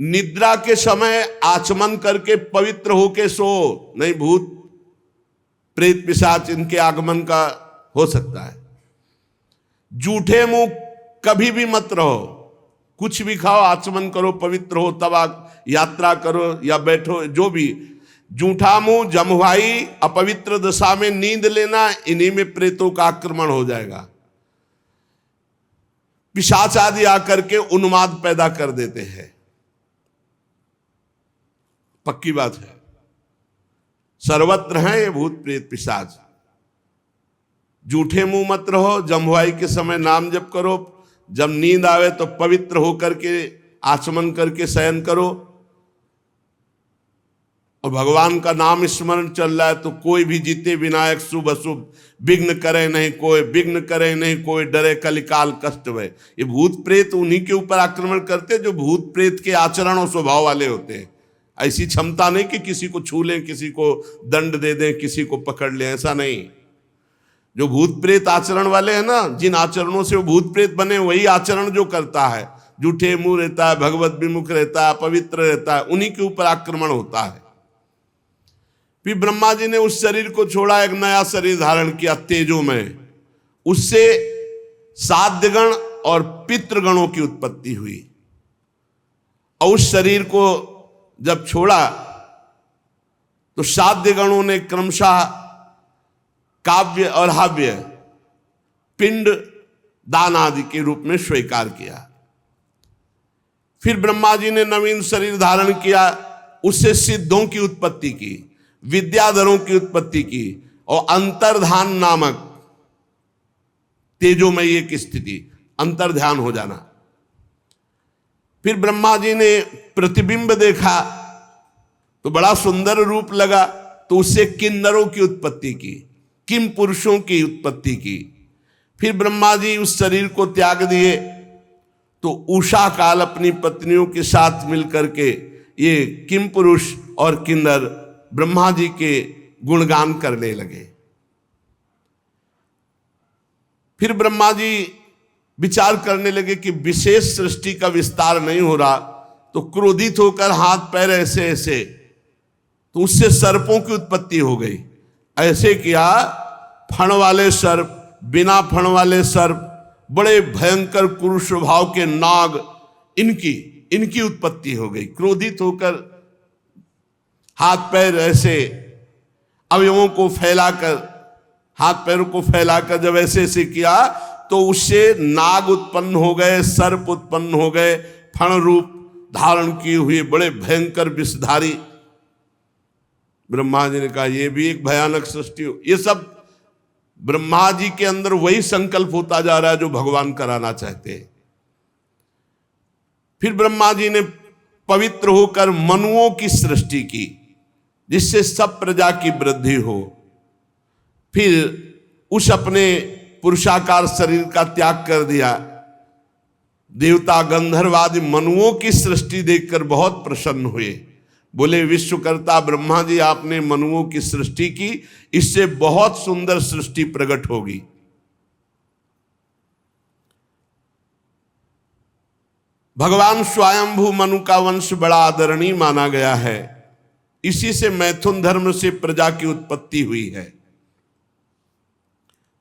निद्रा के समय आचमन करके पवित्र होके सो, नहीं भूत प्रेत पिशाच इनके आगमन का हो सकता है। जूठे मुंह कभी भी मत रहो, कुछ भी खाओ, आचमन करो, पवित्र हो, तब यात्रा करो या बैठो, जो भी। जूठा मुंह, जमुहाई, अपवित्र दशा में नींद लेना, इन्हीं में प्रेतों का आक्रमण हो जाएगा। पिशाच आदि आकर के उन्माद पैदा कर देते हैं, पक्की बात है। सर्वत्र हैं ये भूत प्रेत पिशाच। जूठे मुंह मत रहो, जमुहाई के समय नाम जप करो, जब नींद आवे तो पवित्र होकर के आचमन करके शयन करो, और भगवान का नाम स्मरण चल रहा है तो कोई भी जीते विनायक शुभ अशुभ, विघ्न करे नहीं कोई, विघ्न करे नहीं कोई, डरे कलिकाल कष्ट भय। ये भूत प्रेत उन्हीं के ऊपर आक्रमण करते जो भूत प्रेत के आचरण और स्वभाव वाले होते हैं। ऐसी क्षमता नहीं कि किसी को छू लें, किसी को दंड दे दें, किसी को पकड़ लें, ऐसा नहीं। जो भूत प्रेत आचरण वाले हैं ना, जिन आचरणों से वो भूत प्रेत बने, वही आचरण जो करता है, जूठे मुंह रहता है, भगवत विमुख रहता है, पवित्र रहता है, उन्हीं के ऊपर आक्रमण होता है। फिर ब्रह्मा जी ने उस शरीर को छोड़ा, एक नया शरीर धारण किया तेजोमय। उससे साध्यगण और पितृगणों की उत्पत्ति हुई। और उस शरीर को जब छोड़ा तो साध्यगणों ने क्रमशः काव्य और हव्य, पिंड दान आदि के रूप में स्वीकार किया। फिर ब्रह्मा जी ने नवीन शरीर धारण किया, उससे सिद्धों की उत्पत्ति की, विद्याधरों की उत्पत्ति की, और अंतर्धान नामक तेजोमयी एक स्थिति, अंतर्ध्यान हो जाना। फिर ब्रह्मा जी ने प्रतिबिंब देखा तो बड़ा सुंदर रूप लगा, तो उससे किन्नरों की उत्पत्ति की, किम पुरुषों की उत्पत्ति की। फिर ब्रह्मा जी उस शरीर को त्याग दिए तो उषा काल अपनी पत्नियों के साथ मिलकर के ये किम पुरुष और किन्नर ब्रह्मा जी के गुणगान करने लगे। फिर ब्रह्मा जी विचार करने लगे कि विशेष सृष्टि का विस्तार नहीं हो रहा, तो क्रोधित होकर हाथ पैर ऐसे ऐसे, तो उससे सर्पों की उत्पत्ति हो गई। ऐसे किया, फण वाले सर्प, बिना फण वाले सर्प, बड़े भयंकर क्रूर स्वभाव के नाग, इनकी उत्पत्ति हो गई। क्रोधित होकर हाथ पैर ऐसे अवयवों को फैलाकर, हाथ पैरों को फैलाकर जब ऐसे ऐसे किया तो उससे नाग उत्पन्न हो गए, सर्प उत्पन्न हो गए, फण रूप धारण किए हुए बड़े भयंकर विषधारी। ब्रह्मा जी ने कहा ये भी एक भयानक सृष्टि हो। ये सब ब्रह्मा जी के अंदर वही संकल्प होता जा रहा है जो भगवान कराना चाहते हैं। फिर ब्रह्मा जी ने पवित्र होकर मनुओं की सृष्टि की, जिससे सब प्रजा की वृद्धि हो। फिर उस अपने पुरुषाकार शरीर का त्याग कर दिया। देवता गंधर्व आदि मनुओं की सृष्टि देखकर बहुत प्रसन्न हुए। बोले विश्वकर्ता ब्रह्मा जी, आपने मनुओं की सृष्टि की, इससे बहुत सुंदर सृष्टि प्रकट होगी। भगवान स्वयंभू मनु का वंश बड़ा आदरणीय माना गया है। इसी से मैथुन धर्म से प्रजा की उत्पत्ति हुई है।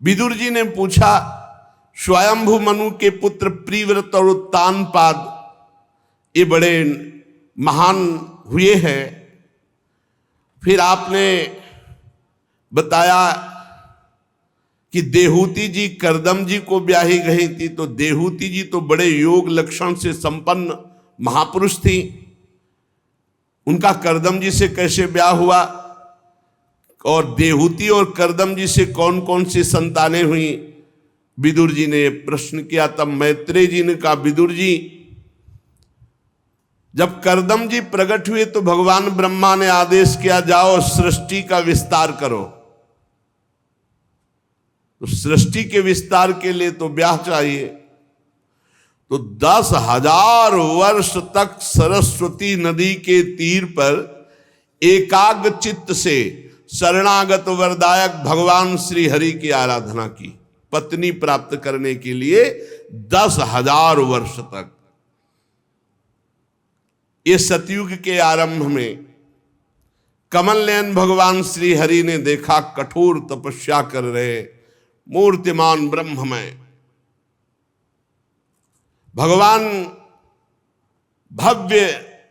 विदुर जी ने पूछा, स्वयंभू मनु के पुत्र प्रिव्रत और उत्तानपाद ये बड़े महान हुए हैं। फिर आपने बताया कि देहूति जी करदम जी को ब्याही गई थी, तो देहूति जी तो बड़े योग लक्षण से संपन्न महापुरुष थी। उनका करदम जी से कैसे ब्याह हुआ, और देहूति और करदम जी से कौन कौन सी संतानें हुई, विदुर जी ने प्रश्न किया। तब मैत्रेय जी ने कहा, विदुर जी, जब करदम जी प्रकट हुए तो भगवान ब्रह्मा ने आदेश किया, जाओ सृष्टि का विस्तार करो। तो सृष्टि के विस्तार के लिए तो ब्याह चाहिए। तो 10,000 वर्ष तक सरस्वती नदी के तीर पर एकाग्र चित्त से शरणागत वरदायक भगवान श्री हरि की आराधना की, पत्नी प्राप्त करने के लिए 10,000 वर्ष तक। ये सतयुग के आरंभ में कमल नयन भगवान श्री हरि ने देखा, कठोर तपस्या कर रहे मूर्तिमान ब्रह्ममय भगवान भव्य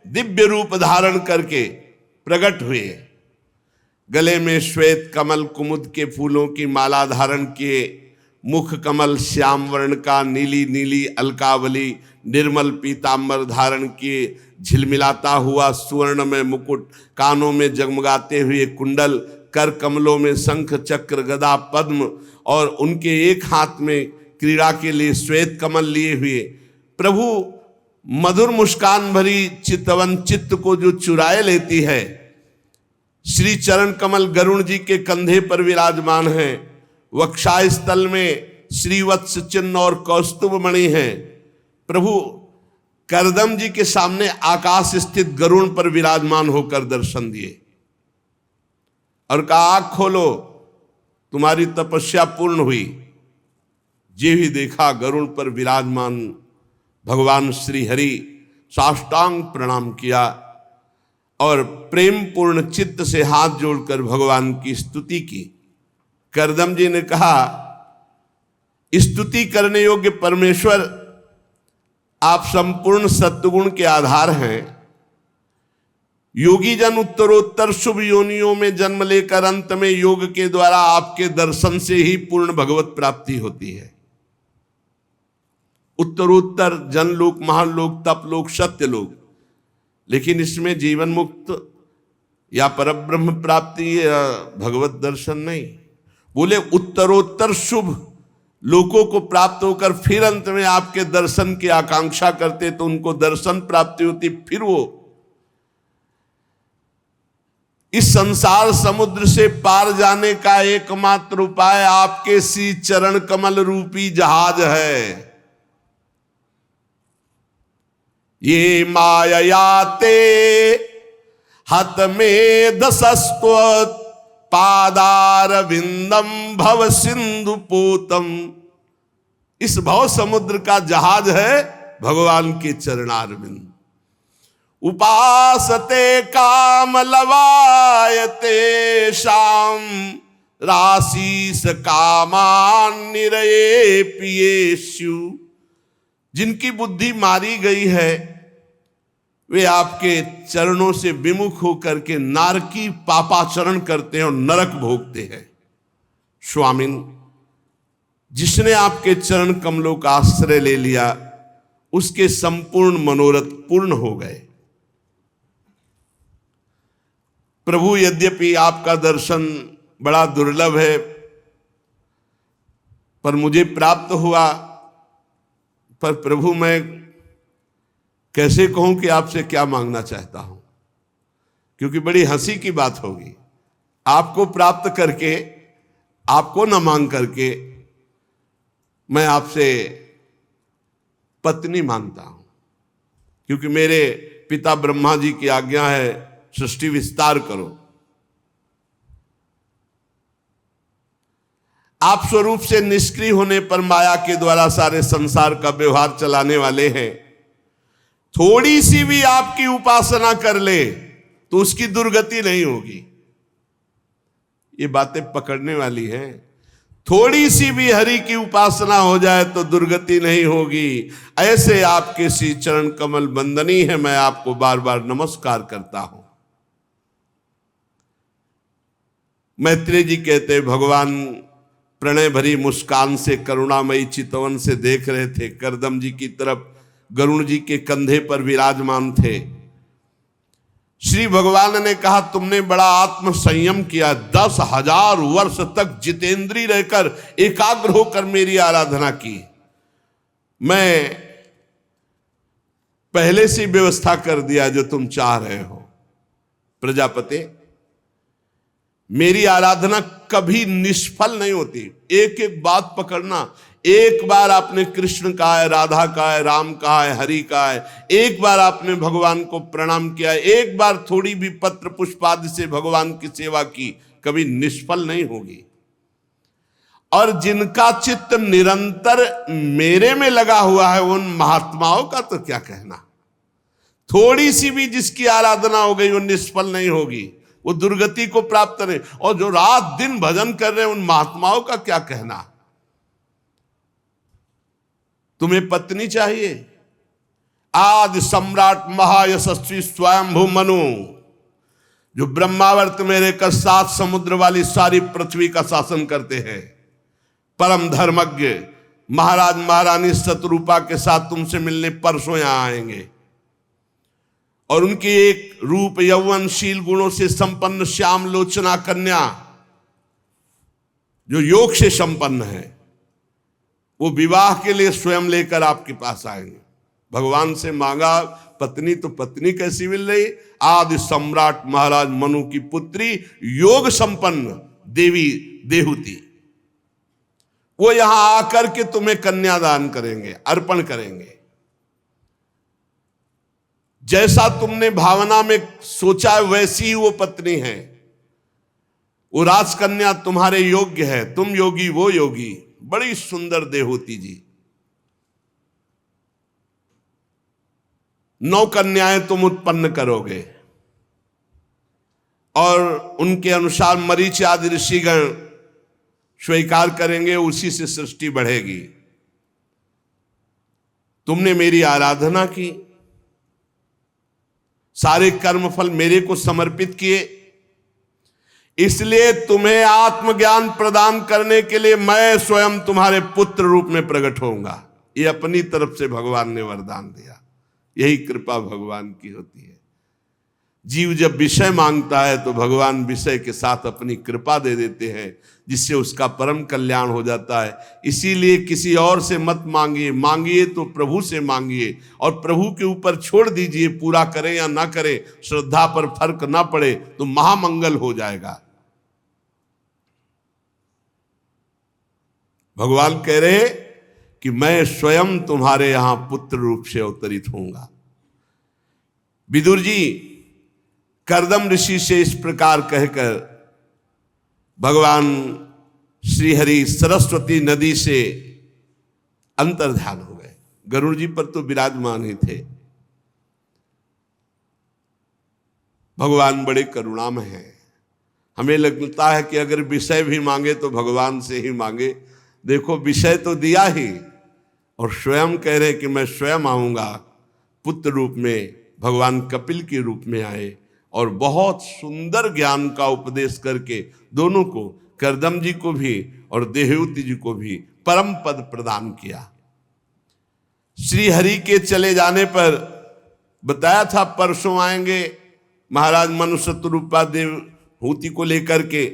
दिव्य रूप धारण करके प्रकट हुए। गले में श्वेत कमल कुमुद के फूलों की माला धारण किए, मुख कमल श्याम वर्ण का, नीली नीली अलकावली निर्मल पीतांबर धारण किए, झिलमिलाता हुआ सुवर्ण में मुकुट, कानों में जगमगाते हुए कुंडल, कर कमलों में शंख चक्र गदा पद्म, और उनके एक हाथ में क्रीड़ा के लिए श्वेत कमल लिए हुए प्रभु मधुर मुस्कान भरी चितवन चित्त को जो चुराए लेती है। श्री चरण कमल गरुण जी के कंधे पर विराजमान है। वक्षाय स्थल में श्रीवत्स चिन्ह और कौस्तुभ मणि है। प्रभु करदम जी के सामने आकाश स्थित गरुण पर विराजमान होकर दर्शन दिए और कहा, आँख खोलो। तुम्हारी तपस्या पूर्ण हुई। जे भी देखा गरुड़ पर विराजमान भगवान श्री हरि, साष्टांग प्रणाम किया और प्रेम पूर्ण चित्त से हाथ जोड़कर भगवान की स्तुति की। करदम जी ने कहा, स्तुति करने योग्य परमेश्वर, आप संपूर्ण सत्वगुण के आधार हैं। योगी जन उत्तरोत्तर शुभ योनियों में जन्म लेकर अंत में योग के द्वारा आपके दर्शन से ही पूर्ण भगवत प्राप्ति होती है। उत्तरोत्तर जनलोक, महालोक, तपलोक, सत्यलोक, लेकिन इसमें जीवन मुक्त या परब्रह्म प्राप्ति या भगवत दर्शन नहीं। बोले उत्तरोत्तर शुभ लोकों को प्राप्त होकर फिर अंत में आपके दर्शन की आकांक्षा करते तो उनको दर्शन प्राप्ति होती। फिर वो इस संसार समुद्र से पार जाने का एकमात्र उपाय आपके श्री चरण कमल रूपी जहाज है। ये माययाते हत में दशस्त्वत् पादार विंदम भव सिंधु पोतम। इस भव समुद्र का जहाज है भगवान के चरणारविंद। उपासते काम लवायते शाम राशीस कामान निरये पियेषु। जिनकी बुद्धि मारी गई है वे आपके चरणों से विमुख होकर के नारकी पापाचरण करते हैं और नरक भोगते हैं। स्वामिन, जिसने आपके चरण कमलों का आश्रय ले लिया उसके संपूर्ण मनोरथ पूर्ण हो गए। प्रभु, यद्यपि आपका दर्शन बड़ा दुर्लभ है पर मुझे प्राप्त हुआ, पर प्रभु मैं कैसे कहूं कि आपसे क्या मांगना चाहता हूं, क्योंकि बड़ी हंसी की बात होगी आपको प्राप्त करके, आपको न मांग करके मैं आपसे पत्नी मांगता हूं, क्योंकि मेरे पिता ब्रह्मा जी की आज्ञा है सृष्टि विस्तार करो। आप स्वरूप से निष्क्रिय होने पर माया के द्वारा सारे संसार का व्यवहार चलाने वाले हैं। थोड़ी सी भी आपकी उपासना कर ले तो उसकी दुर्गति नहीं होगी। ये बातें पकड़ने वाली हैं। थोड़ी सी भी हरि की उपासना हो जाए तो दुर्गति नहीं होगी। ऐसे आपके श्री चरण कमल बंदनी है, मैं आपको बार बार नमस्कार करता हूं। मैत्रेय जी कहते, भगवान प्रणय भरी मुस्कान से करुणामयी चितवन से देख रहे थे। करदम जी की तरफ गरुण जी के कंधे पर विराजमान थे। श्री भगवान ने कहा, तुमने बड़ा आत्म संयम किया। 10,000 वर्ष तक जितेंद्रीय रहकर एकाग्र होकर मेरी आराधना की। मैं पहले से व्यवस्था कर दिया जो तुम चाह रहे हो। प्रजापति, मेरी आराधना कभी निष्फल नहीं होती। एक एक बात पकड़ना। एक बार आपने कृष्ण कहा है, राधा कहा है, राम कहा है, हरि कहा है, एक बार आपने भगवान को प्रणाम किया है, एक बार थोड़ी भी पत्र पुष्पादि से भगवान की सेवा की, कभी निष्फल नहीं होगी। और जिनका चित्त निरंतर मेरे में लगा हुआ है उन महात्माओं का तो क्या कहना। थोड़ी सी भी जिसकी आराधना हो गई वो निष्फल नहीं होगी, वो दुर्गति को प्राप्त नहीं। और जो रात दिन भजन कर रहे हैं उन महात्माओं का क्या कहना। तुम्हें पत्नी चाहिए। आदि सम्राट महायशस्वी स्वयंभू मनु, जो ब्रह्मावर्त में रहकर 7 समुद्र वाली सारी पृथ्वी का शासन करते हैं, परम धर्मज्ञ महाराज महारानी शतरूपा के साथ तुमसे मिलने परसों यहां आएंगे। और उनकी एक रूप यौवनशील गुणों से संपन्न श्याम लोचना कन्या जो योग से संपन्न है, वो विवाह के लिए स्वयं लेकर आपके पास आएंगे। भगवान से मांगा पत्नी, तो पत्नी कैसी मिल रही। आदि सम्राट महाराज मनु की पुत्री योग संपन्न देवी देहुति, वो यहां आकर के तुम्हें कन्यादान करेंगे, अर्पण करेंगे। जैसा तुमने भावना में सोचा है वैसी ही वो पत्नी है। वो राजकन्या तुम्हारे योग्य है, तुम योगी वो योगी। बड़ी सुंदर देहूति जी। 9 कन्याएं तुम उत्पन्न करोगे और उनके अनुसार मरीचि आदि ऋषिगण स्वीकार करेंगे, उसी से सृष्टि बढ़ेगी। तुमने मेरी आराधना की, सारे कर्मफल मेरे को समर्पित किए, इसलिए तुम्हें आत्मज्ञान प्रदान करने के लिए मैं स्वयं तुम्हारे पुत्र रूप में प्रकट होऊंगा। ये अपनी तरफ से भगवान ने वरदान दिया। यही कृपा भगवान की होती है। जीव जब विषय मांगता है तो भगवान विषय के साथ अपनी कृपा दे देते हैं, जिससे उसका परम कल्याण हो जाता है। इसीलिए किसी और से मत मांगिए, मांगिए तो प्रभु से मांगिए और प्रभु के ऊपर छोड़ दीजिए। पूरा करें या ना करें, श्रद्धा पर फर्क ना पड़े तो महामंगल हो जाएगा। भगवान कह रहे कि मैं स्वयं तुम्हारे यहां पुत्र रूप से अवतरित होऊंगा। विदुर जी कर्दम ऋषि से इस प्रकार कहकर भगवान श्री हरि सरस्वती नदी से अंतर्ध्यान हो गए। गरुड़ जी पर तो विराजमान ही थे। भगवान बड़े करुणामय हैं। हमें लगता है कि अगर विषय भी मांगे तो भगवान से ही मांगे। देखो विषय तो दिया ही, और स्वयं कह रहे कि मैं स्वयं आऊंगा पुत्र रूप में। भगवान कपिल के रूप में आए और बहुत सुंदर ज्ञान का उपदेश करके दोनों को, कर्दम जी को भी और देहूति जी को भी परम पद प्रदान किया। श्री हरि के चले जाने पर बताया था परसों आएंगे महाराज मनु शतरूपा देवहूति को लेकर के।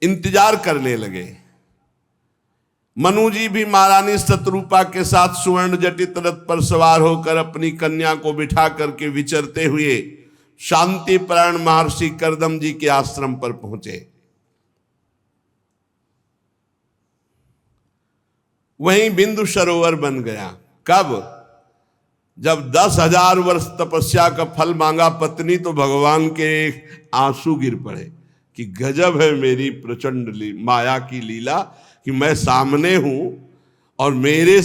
इंतजार करने लगे। मनु जी भी महारानी शतरूपा के साथ सुवर्ण जटित रथ पर सवार होकर अपनी कन्या को बिठा करके विचरते हुए शांति परायण महर्षि कर्दम जी के आश्रम पर पहुंचे। वहीं बिंदु सरोवर बन गया। कब? जब 10,000 वर्ष तपस्या का फल मांगा पत्नी, तो भगवान के आंसू गिर पड़े कि गजब है मेरी प्रचंड माया की लीला कि मैं सामने हूं और मेरे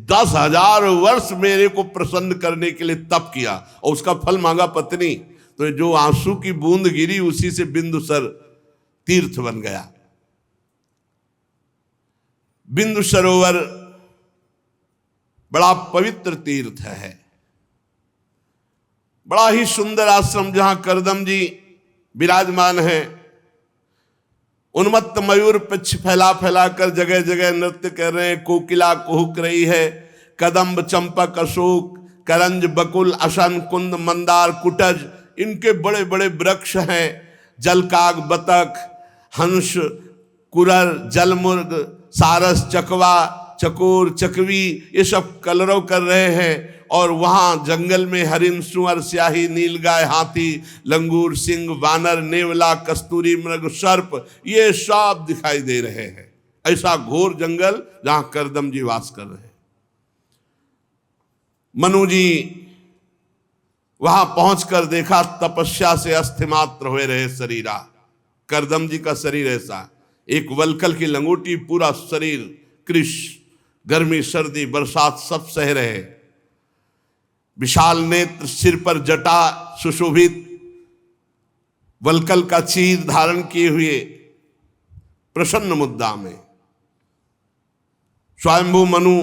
10,000 वर्ष मेरे को प्रसन्न करने के लिए तप किया और उसका फल मांगा पत्नी। तो जो आंसू की बूंद गिरी उसी से बिंदुसर तीर्थ बन गया। बिंदु सरोवर बड़ा पवित्र तीर्थ है। बड़ा ही सुंदर आश्रम जहां कर्दम जी विराजमान है। उन्मत्त मयूर पक्ष फैला फैला कर जगह जगह नृत्य कर रहे हैं। कोकिला कुहुक रही है। कदम्ब चंपक अशोक करंज बकुल अशन कुंद मंदार कुटज, इनके बड़े बड़े वृक्ष हैं। जलकाग बतख हंस कुरर जलमुर्ग सारस चकवा चकोर चकवी ये सब कलरव कर रहे हैं। और वहां जंगल में हरिण सुअर स्याही नीलगाय हाथी लंगूर सिंह वानर नेवला कस्तूरी मृग सर्प ये सब दिखाई दे रहे हैं। ऐसा घोर जंगल जहां कर्दम जी वास कर रहे हैं। मनु जी वहां पहुंचकर देखा तपस्या से अस्थिमात्र हुए रहे शरीरा। कर्दम जी का शरीर ऐसा, एक वलकल की लंगोटी, पूरा शरीर कृश, गर्मी सर्दी बरसात सब सह रहे। विशाल नेत्र, सिर पर जटा सुशोभित, वलकल का चीर धारण किए हुए प्रसन्न मुद्रा में स्वयंभू मनु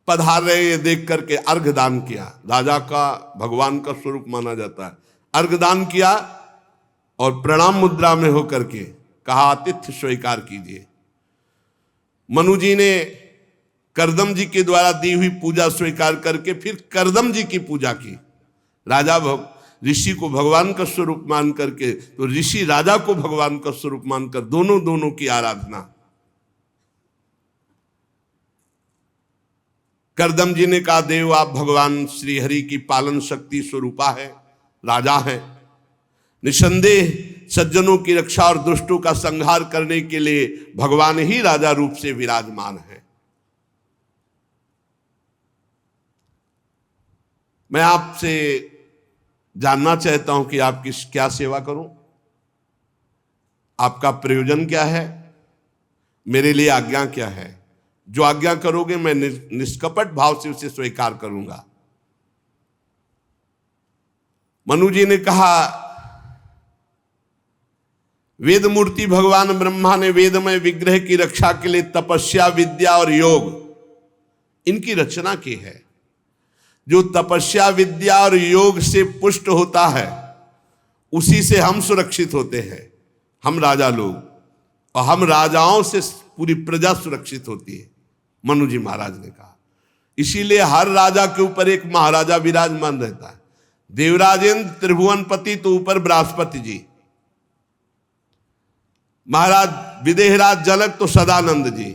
पधार रहे। ये देख करके अर्घ दान किया। राजा का भगवान का स्वरूप माना जाता है। अर्घ दान किया और प्रणाम मुद्रा में होकर के कहा आतिथ्य स्वीकार कीजिए। मनु जी ने कर्दम जी के द्वारा दी हुई पूजा स्वीकार करके फिर कर्दम जी की पूजा की। राजा ऋषि को भगवान का स्वरूप मान करके, तो ऋषि राजा को भगवान का स्वरूप मानकर दोनों की आराधना। कर्दम जी ने कहा देव आप भगवान श्री हरि की पालन शक्ति स्वरूपा है, राजा है। निसंदेह सज्जनों की रक्षा और दुष्टों का संहार करने के लिए भगवान ही राजा रूप से विराजमान है। मैं आपसे जानना चाहता हूं कि आपकी क्या सेवा करूं, आपका प्रयोजन क्या है, मेरे लिए आज्ञा क्या है। जो आज्ञा करोगे मैं निष्कपट भाव से उसे स्वीकार करूंगा। मनु जी ने कहा, वेद मूर्ति भगवान ब्रह्मा ने वेदमय विग्रह की रक्षा के लिए तपस्या, विद्या और योग इनकी रचना की है। जो तपस्या, विद्या और योग से पुष्ट होता है उसी से हम सुरक्षित होते हैं, हम राजा लोग, और हम राजाओं से पूरी प्रजा सुरक्षित होती है, मनु जी महाराज ने कहा। इसीलिए हर राजा के ऊपर एक महाराजा विराजमान रहता है। देवराजेंद्र त्रिभुवनपति तो ऊपर बृहस्पति जी, महाराज विदेहराज जनक तो सदानंद जी,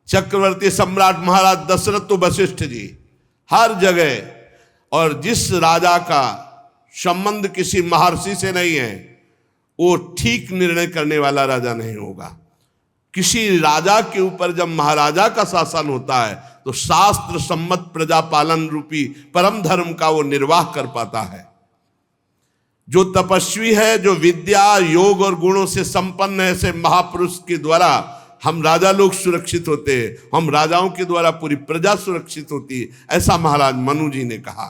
चक्रवर्ती सम्राट महाराज दशरथ तो वशिष्ठ जी, हर जगह। और जिस राजा का संबंध किसी महर्षि से नहीं है वो ठीक निर्णय करने वाला राजा नहीं होगा। किसी राजा के ऊपर जब महाराजा का शासन होता है तो शास्त्र सम्मत प्रजा पालन रूपी परम धर्म का वो निर्वाह कर पाता है। जो तपस्वी है, जो विद्या, योग और गुणों से संपन्न है, ऐसे महापुरुष के द्वारा हम राजा लोग सुरक्षित होते हैं, हम राजाओं के द्वारा पूरी प्रजा सुरक्षित होती है, ऐसा महाराज मनु जी ने कहा।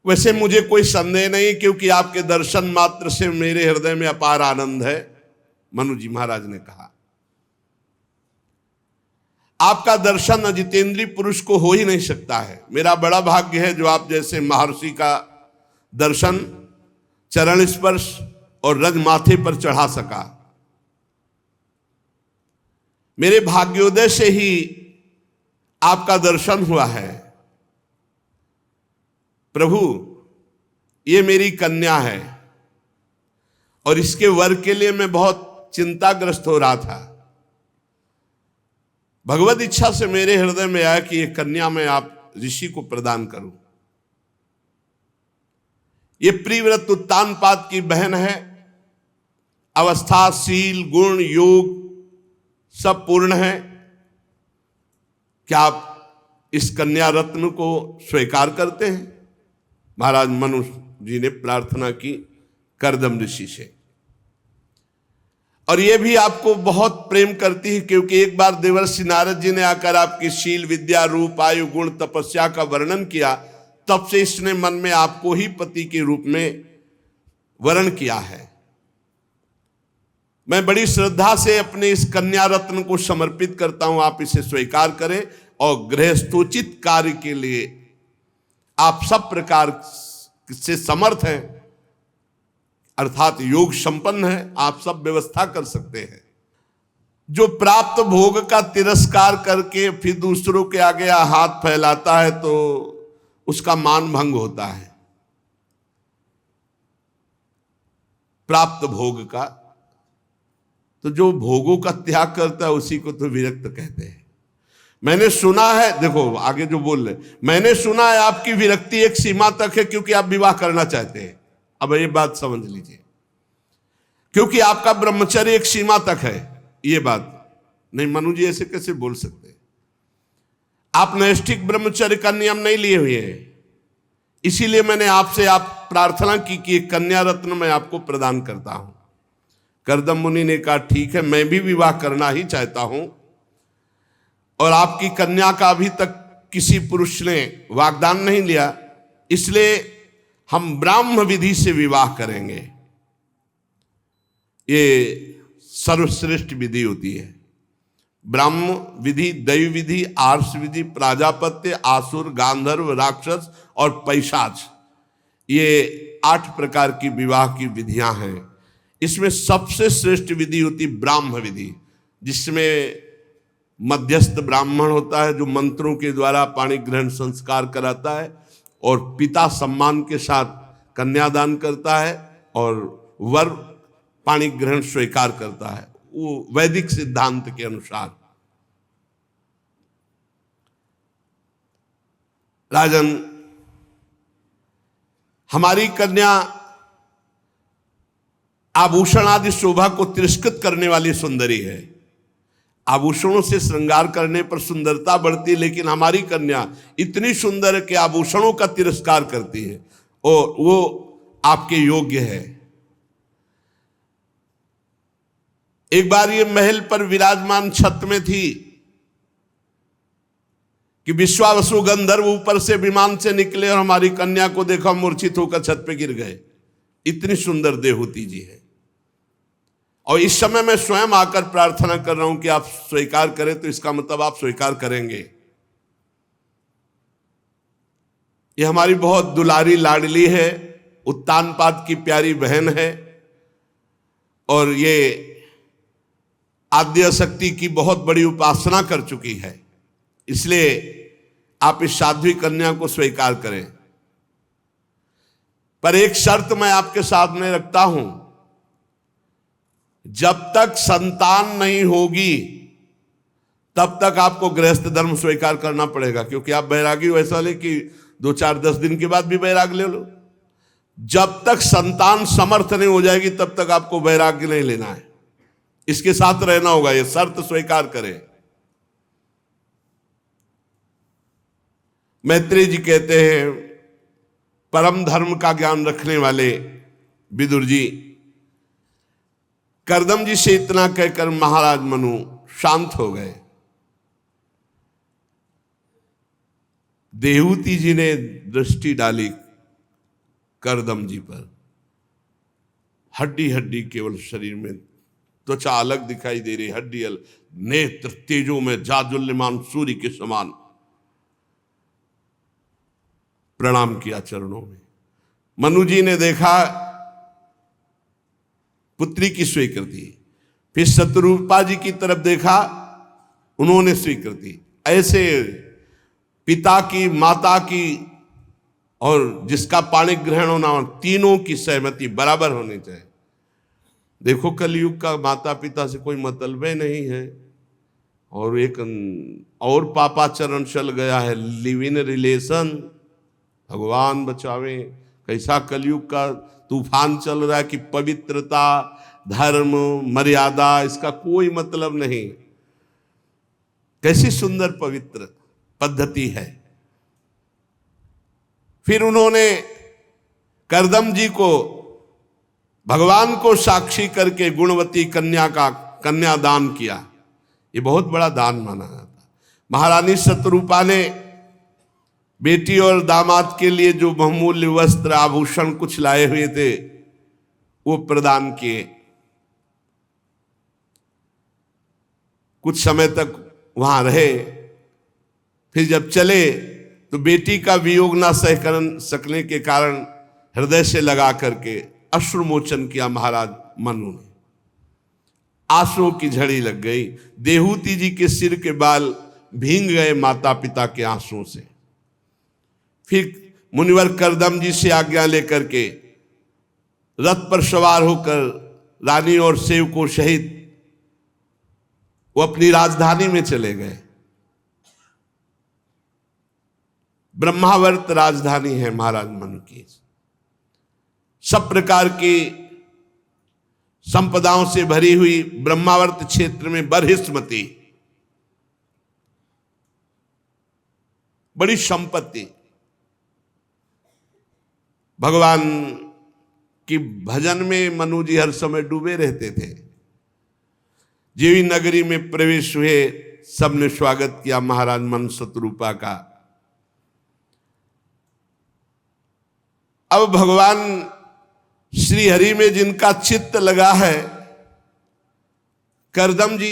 वैसे मुझे कोई संदेह नहीं, क्योंकि आपके दर्शन मात्र से मेरे हृदय में अपार आनंद है, मनु जी महाराज ने कहा। आपका दर्शन अजितेंद्रीय पुरुष को हो ही नहीं सकता है। मेरा बड़ा भाग्य है जो आप जैसे महर्षि का दर्शन, चरण स्पर्श और रज माथे पर चढ़ा सका। मेरे भाग्योदय से ही आपका दर्शन हुआ है। प्रभु, ये मेरी कन्या है और इसके वर के लिए मैं बहुत चिंताग्रस्त हो रहा था। भगवत इच्छा से मेरे हृदय में आया कि ये कन्या मैं आप ऋषि को प्रदान करूं। ये प्रियव्रत उत्तानपाद की बहन है। अवस्था, शील, गुण, योग सब पूर्ण है। क्या आप इस कन्या रत्न को स्वीकार करते हैं? महाराज मनु जी ने प्रार्थना की कर्दम ऋषि से। और ये भी आपको बहुत प्रेम करती है, क्योंकि एक बार देवर्षि नारद जी ने आकर आपकी शील, विद्या, रूप, आयु, गुण, तपस्या का वर्णन किया, तब से इसने मन में आपको ही पति के रूप में वर्ण किया है। मैं बड़ी श्रद्धा से अपने इस कन्या रत्न को समर्पित करता हूं, आप इसे स्वीकार करें और गृहस्थोचित कार्य के लिए आप सब प्रकार से समर्थ हैं, अर्थात योग संपन्न है, आप सब व्यवस्था कर सकते हैं। जो प्राप्त भोग का तिरस्कार करके फिर दूसरों के आगे हाथ फैलाता है तो उसका मान भंग होता है। प्राप्त भोग का, तो जो भोगों का त्याग करता है उसी को तो विरक्त कहते हैं। मैंने सुना है, देखो आगे जो बोल रहे, मैंने सुना है आपकी विरक्ति एक सीमा तक है क्योंकि आप विवाह करना चाहते हैं। अब ये बात समझ लीजिए, क्योंकि आपका ब्रह्मचर्य एक सीमा तक है। ये बात नहीं, मनु जी ऐसे कैसे बोल सकते? आप नैष्ठिक ब्रह्मचर्य का नियम नहीं लिए हुए हैं, इसीलिए मैंने आपसे प्रार्थना की कि एक कन्या रत्न मैं आपको प्रदान करता हूं। कर्दम मुनि ने कहा ठीक है, मैं भी विवाह करना ही चाहता हूं, और आपकी कन्या का अभी तक किसी पुरुष ने वाग्दान नहीं लिया, इसलिए हम ब्राह्म विधि से विवाह करेंगे। ये सर्वश्रेष्ठ विधि होती है। ब्राह्म विधि, दैव विधि, आर्ष विधि, प्राजापत्य, आसुर, गांधर्व, राक्षस और पैशाच, ये 8 प्रकार की विवाह की विधियां हैं। इसमें सबसे श्रेष्ठ विधि होती ब्राह्म विधि, जिसमें मध्यस्थ ब्राह्मण होता है जो मंत्रों के द्वारा पाणी ग्रहण संस्कार कराता है, और पिता सम्मान के साथ कन्यादान करता है और वर पाणी ग्रहण स्वीकार करता है, वो वैदिक सिद्धांत के अनुसार। राजन, हमारी कन्या आभूषण आदि शोभा को तिरस्कृत करने वाली सुंदरी है। आभूषणों से श्रृंगार करने पर सुंदरता बढ़ती है, लेकिन हमारी कन्या इतनी सुंदर है कि आभूषणों का तिरस्कार करती है और वो आपके योग्य है। एक बार ये महल पर विराजमान छत में थी कि विश्वावसु गंधर्व ऊपर से विमान से निकले और हमारी कन्या को देखा, मूर्छित होकर छत पे गिर गए। इतनी सुंदर देहूति जी है। और इस समय मैं स्वयं आकर प्रार्थना कर रहा हूं कि आप स्वीकार करें, तो इसका मतलब आप स्वीकार करेंगे। ये हमारी बहुत दुलारी लाडली है, उत्तानपाद की प्यारी बहन है और ये आद्य शक्ति की बहुत बड़ी उपासना कर चुकी है। इसलिए आप इस साध्वी कन्या को स्वीकार करें। पर एक शर्त मैं आपके सामने रखता हूं, जब तक संतान नहीं होगी तब तक आपको गृहस्थ धर्म स्वीकार करना पड़ेगा, क्योंकि आप बैरागी वैसा ले कि 2-4-10 दिन के बाद भी बैराग ले लो। जब तक संतान समर्थ नहीं हो जाएगी तब तक आपको वैराग्य नहीं लेना है, इसके साथ रहना होगा। ये शर्त स्वीकार करें। मैत्रेय जी कहते हैं, परम धर्म का ज्ञान रखने वाले विदुर जी कर्दम जी से इतना कहकर महाराज मनु शांत हो गए। देहूति जी ने दृष्टि डाली कर्दम जी पर। हड्डी हड्डी केवल शरीर में, त्वचा अलग दिखाई दे रही, हड्डी अलग, नेत्र तेजों में जाजुल्यमान सूर्य के समान। प्रणाम किया चरणों में। मनु जी ने देखा पुत्री की स्वीकृति, फिर शत्रुपा जी की तरफ देखा, उन्होंने स्वीकृति। ऐसे पिता की, माता की और जिसका पाणिक ग्रहण होना, तीनों की सहमति बराबर होनी चाहिए। देखो कलयुग का माता पिता से कोई मतलब नहीं है, और एक और पापाचरण चल गया है, लिव इन रिलेशन। भगवान बचावे, कैसा कलयुग का तूफान चल रहा है कि पवित्रता, धर्म, मर्यादा, इसका कोई मतलब नहीं। कैसी सुंदर पवित्र पद्धति है। फिर उन्होंने कर्दम जी को भगवान को साक्षी करके गुणवती कन्या दान किया। ये बहुत बड़ा दान माना जाता। महारानी शत्रुपा ने बेटी और दामाद के लिए जो बहुमूल्य वस्त्र, आभूषण कुछ लाए हुए थे वो प्रदान किए। कुछ समय तक वहां रहे, फिर जब चले तो बेटी का वियोग ना सह कर सकने के कारण हृदय से लगा करके अश्रुमोचन किया महाराज मनु ने। आंसुओं की झड़ी लग गई। देहूति जी के सिर के बाल भींग गए माता पिता के आंसुओं से। फिर मुनिवर कर्दम जी से आज्ञा लेकर के रथ पर सवार होकर रानी और सेवकों सहित वो अपनी राजधानी में चले गए। ब्रह्मावर्त राजधानी है महाराज मनु की। सब प्रकार की संपदाओं से भरी हुई ब्रह्मावर्त क्षेत्र में बरहिस्मती, बड़ी संपत्ति। भगवान की भजन में मनु जी हर समय डूबे रहते थे। जीवी नगरी में प्रवेश हुए, सबने स्वागत किया महाराज मनु शत्रुपा का। अब भगवान श्री हरि में जिनका चित्त लगा है, कर्दम जी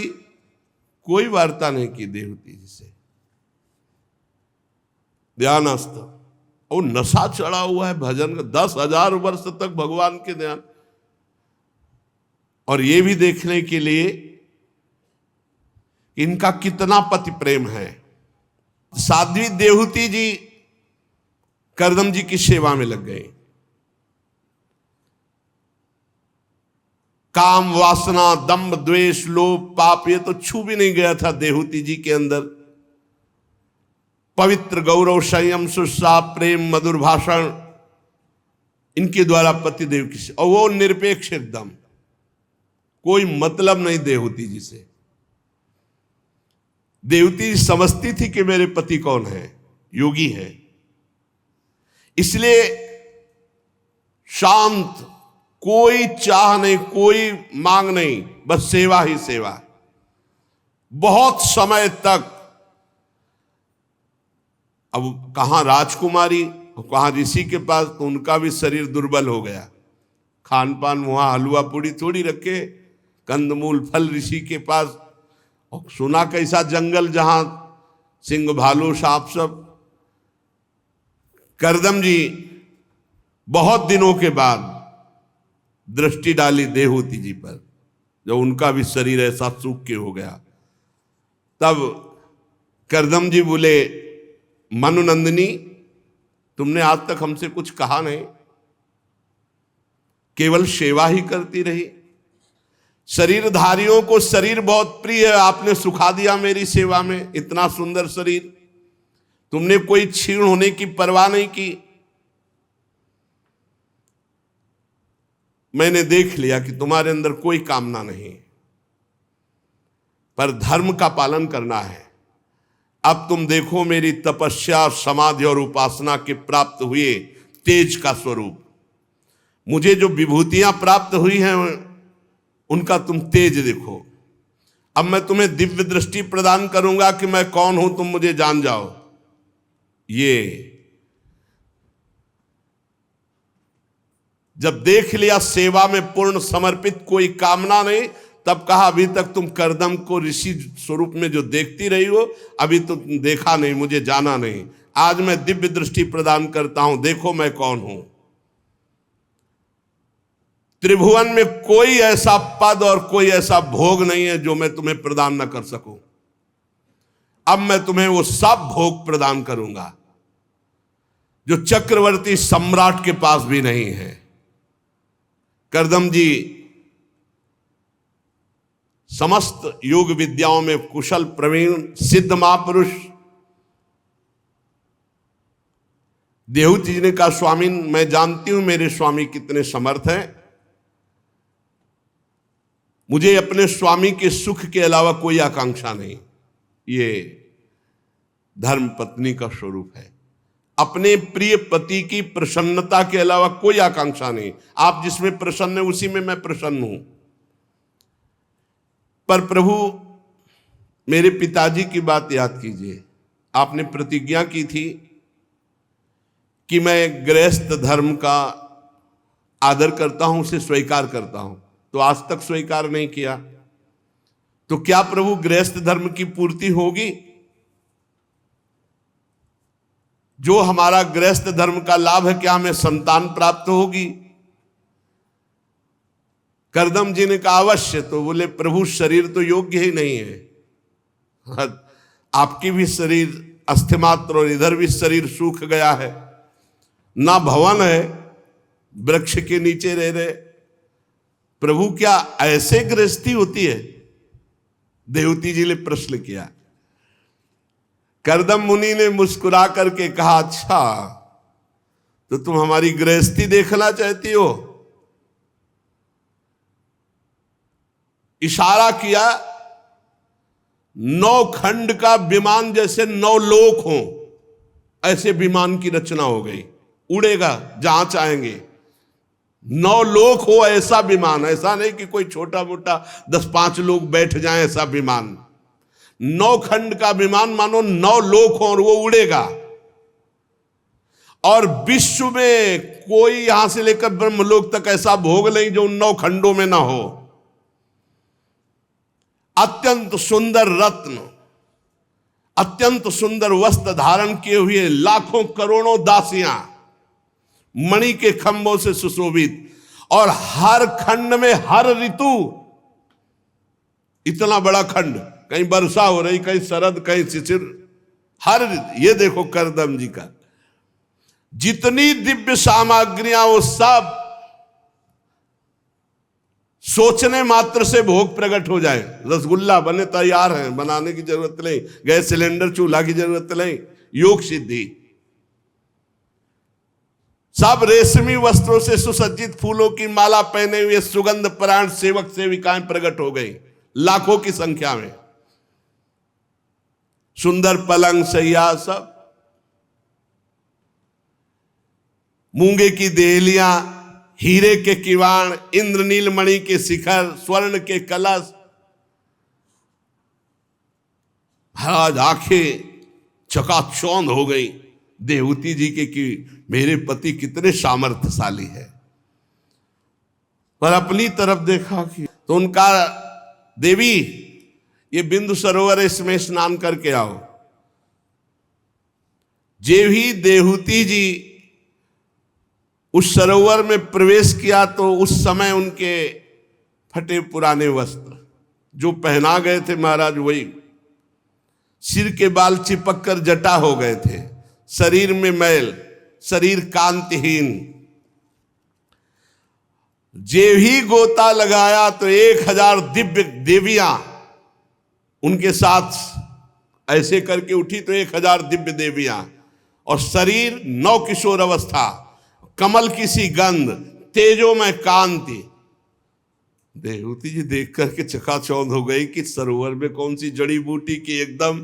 कोई वार्ता नहीं की देवती जी से, ध्यानस्थ और नशा चढ़ा हुआ है भजन का। 10,000 वर्ष तक भगवान के ध्यान, और ये भी देखने के लिए इनका कितना पति प्रेम है। साध्वी देहूति जी कर्दम जी की सेवा में लग गए। काम, वासना, दंभ, द्वेष, लोभ, पाप ये तो छू भी नहीं गया था देहूति जी के अंदर। पवित्र गौरव, संयम, सुस्सा, प्रेम, मधुर भाषण, इनके द्वारा पतिदेव की, और वो निरपेक्ष एकदम, कोई मतलब नहीं देहूति जी से। देवती समझती थी कि मेरे पति कौन है, योगी है, इसलिए शांत, कोई चाह नहीं, कोई मांग नहीं, बस सेवा ही सेवा। बहुत समय तक, अब कहां राजकुमारी, कहां ऋषि के पास, तो उनका भी शरीर दुर्बल हो गया। खान पान वहां हलवा पूड़ी थोड़ी रखे, कंदमूल फल ऋषि के पास। और सुना कैसा जंगल, जहां सिंह भालू सांप सब। करदम जी बहुत दिनों के बाद दृष्टि डाली देवहूति जी पर, जब उनका भी शरीर ऐसा सूख के हो गया। तब करदम जी बोले, मनुनंदिनी, तुमने आज तक हमसे कुछ कहा नहीं, केवल सेवा ही करती रही। शरीरधारियों को शरीर बहुत प्रिय है, आपने सुखा दिया मेरी सेवा में। इतना सुंदर शरीर, तुमने कोई क्षीण होने की परवाह नहीं की। मैंने देख लिया कि तुम्हारे अंदर कोई कामना नहीं, पर धर्म का पालन करना है। अब तुम देखो मेरी तपस्या, समाधि और उपासना के प्राप्त हुए तेज का स्वरूप। मुझे जो विभूतियां प्राप्त हुई हैं उनका तुम तेज देखो। अब मैं तुम्हें दिव्य दृष्टि प्रदान करूंगा कि मैं कौन हूं, तुम मुझे जान जाओ। ये जब देख लिया सेवा में पूर्ण समर्पित, कोई कामना नहीं, तब कहा अभी तक तुम करदम को ऋषि स्वरूप में जो देखती रही हो, अभी तो तुम देखा नहीं, मुझे जाना नहीं। आज मैं दिव्य दृष्टि प्रदान करता हूं, देखो मैं कौन हूं। त्रिभुवन में कोई ऐसा पद और कोई ऐसा भोग नहीं है जो मैं तुम्हें प्रदान न कर सकूं। अब मैं तुम्हें वो सब भोग प्रदान करूंगा जो चक्रवर्ती सम्राट के पास भी नहीं है। करदम जी समस्त योग विद्याओं में कुशल प्रवीण सिद्ध महापुरुष। देवहूति जी ने कहा, स्वामी मैं जानती हूं मेरे स्वामी कितने समर्थ हैं, मुझे अपने स्वामी के सुख के अलावा कोई आकांक्षा नहीं। ये धर्म पत्नी का स्वरूप है, अपने प्रिय पति की प्रसन्नता के अलावा कोई आकांक्षा नहीं। आप जिसमें प्रसन्न है उसी में मैं प्रसन्न हूं। पर प्रभु, मेरे पिताजी की बात याद कीजिए। आपने प्रतिज्ञा की थी कि मैं गृहस्थ धर्म का आदर करता हूं, उसे स्वीकार करता हूं, तो आज तक स्वीकार नहीं किया। तो क्या प्रभु गृहस्थ धर्म की पूर्ति होगी? जो हमारा गृहस्थ धर्म का लाभ है, क्या हमें संतान प्राप्त होगी? करदम जी ने कहा अवश्य। तो बोले, प्रभु शरीर तो योग्य ही नहीं है, आपकी भी शरीर अस्थिमात्र और इधर भी शरीर सूख गया है, ना भवन है, वृक्ष के नीचे रह रहे। प्रभु क्या ऐसे गृहस्थी होती है? देवहूति जी ने प्रश्न किया। करदम मुनि ने मुस्कुरा करके कहा, अच्छा तो तुम हमारी गृहस्थी देखना चाहती हो? इशारा किया, 9 खंड का विमान जैसे 9 लोक हो, ऐसे विमान की रचना हो गई, उड़ेगा जहां चाहेंगे। 9 लोक हो ऐसा विमान, ऐसा नहीं कि कोई छोटा मोटा 10-5 लोग बैठ जाएं ऐसा विमान। 9 खंड का विमान, मानो 9 लोक हो और वो उड़ेगा। और विश्व में कोई यहां से लेकर ब्रह्मलोक तक ऐसा भोग नहीं जो उन 9 खंडों में ना हो। अत्यंत सुंदर रत्न, अत्यंत सुंदर वस्त्र धारण किए हुए लाखों करोड़ों दासियां मणि के खंभों से सुशोभित, और हर खंड में हर ऋतु, इतना बड़ा खंड, कहीं वर्षा हो रही, कहीं शरद, कहीं शिशिर, हर ये देखो करदम जी का जितनी दिव्य सामग्रियां, वो सब सोचने मात्र से भोग प्रकट हो जाए। रसगुल्ला बने तैयार हैं, बनाने की जरूरत नहीं, गैस सिलेंडर चूल्हा की जरूरत नहीं, योग सिद्धि। सब रेशमी वस्त्रों से सुसज्जित फूलों की माला पहने हुए सुगंध परायण सेवक सेविकाएं प्रकट हो गई, लाखों की संख्या में। सुंदर पलंग सैया सब, मूंगे की देहलियां, हीरे के किवाड़, इंद्रनील मणि के शिखर, स्वर्ण के कलश। महाराज आंखें चकाचौंध हो गई देवहूति जी के कि मेरे पति कितने सामर्थ्यशाली है। पर अपनी तरफ देखा कि तो उनका, देवी ये बिंदु सरोवर है, इसमें स्नान करके आओ। जे भी देवहूति जी उस सरोवर में प्रवेश किया तो उस समय उनके फटे पुराने वस्त्र जो पहना गए थे महाराज, वही सिर के बाल चिपक कर जटा हो गए थे, शरीर में मैल, शरीर कांतिहीन। जे ही गोता लगाया तो 1000 दिव्य देवियां उनके साथ ऐसे करके उठी, तो 1000 दिव्य देवियां, और शरीर नौ किशोर अवस्था, कमल की सी गंध, तेजो में कांति। देवहूति जी देख करके चकाचौंध हो गई कि सरोवर में कौन सी जड़ी बूटी की एकदम।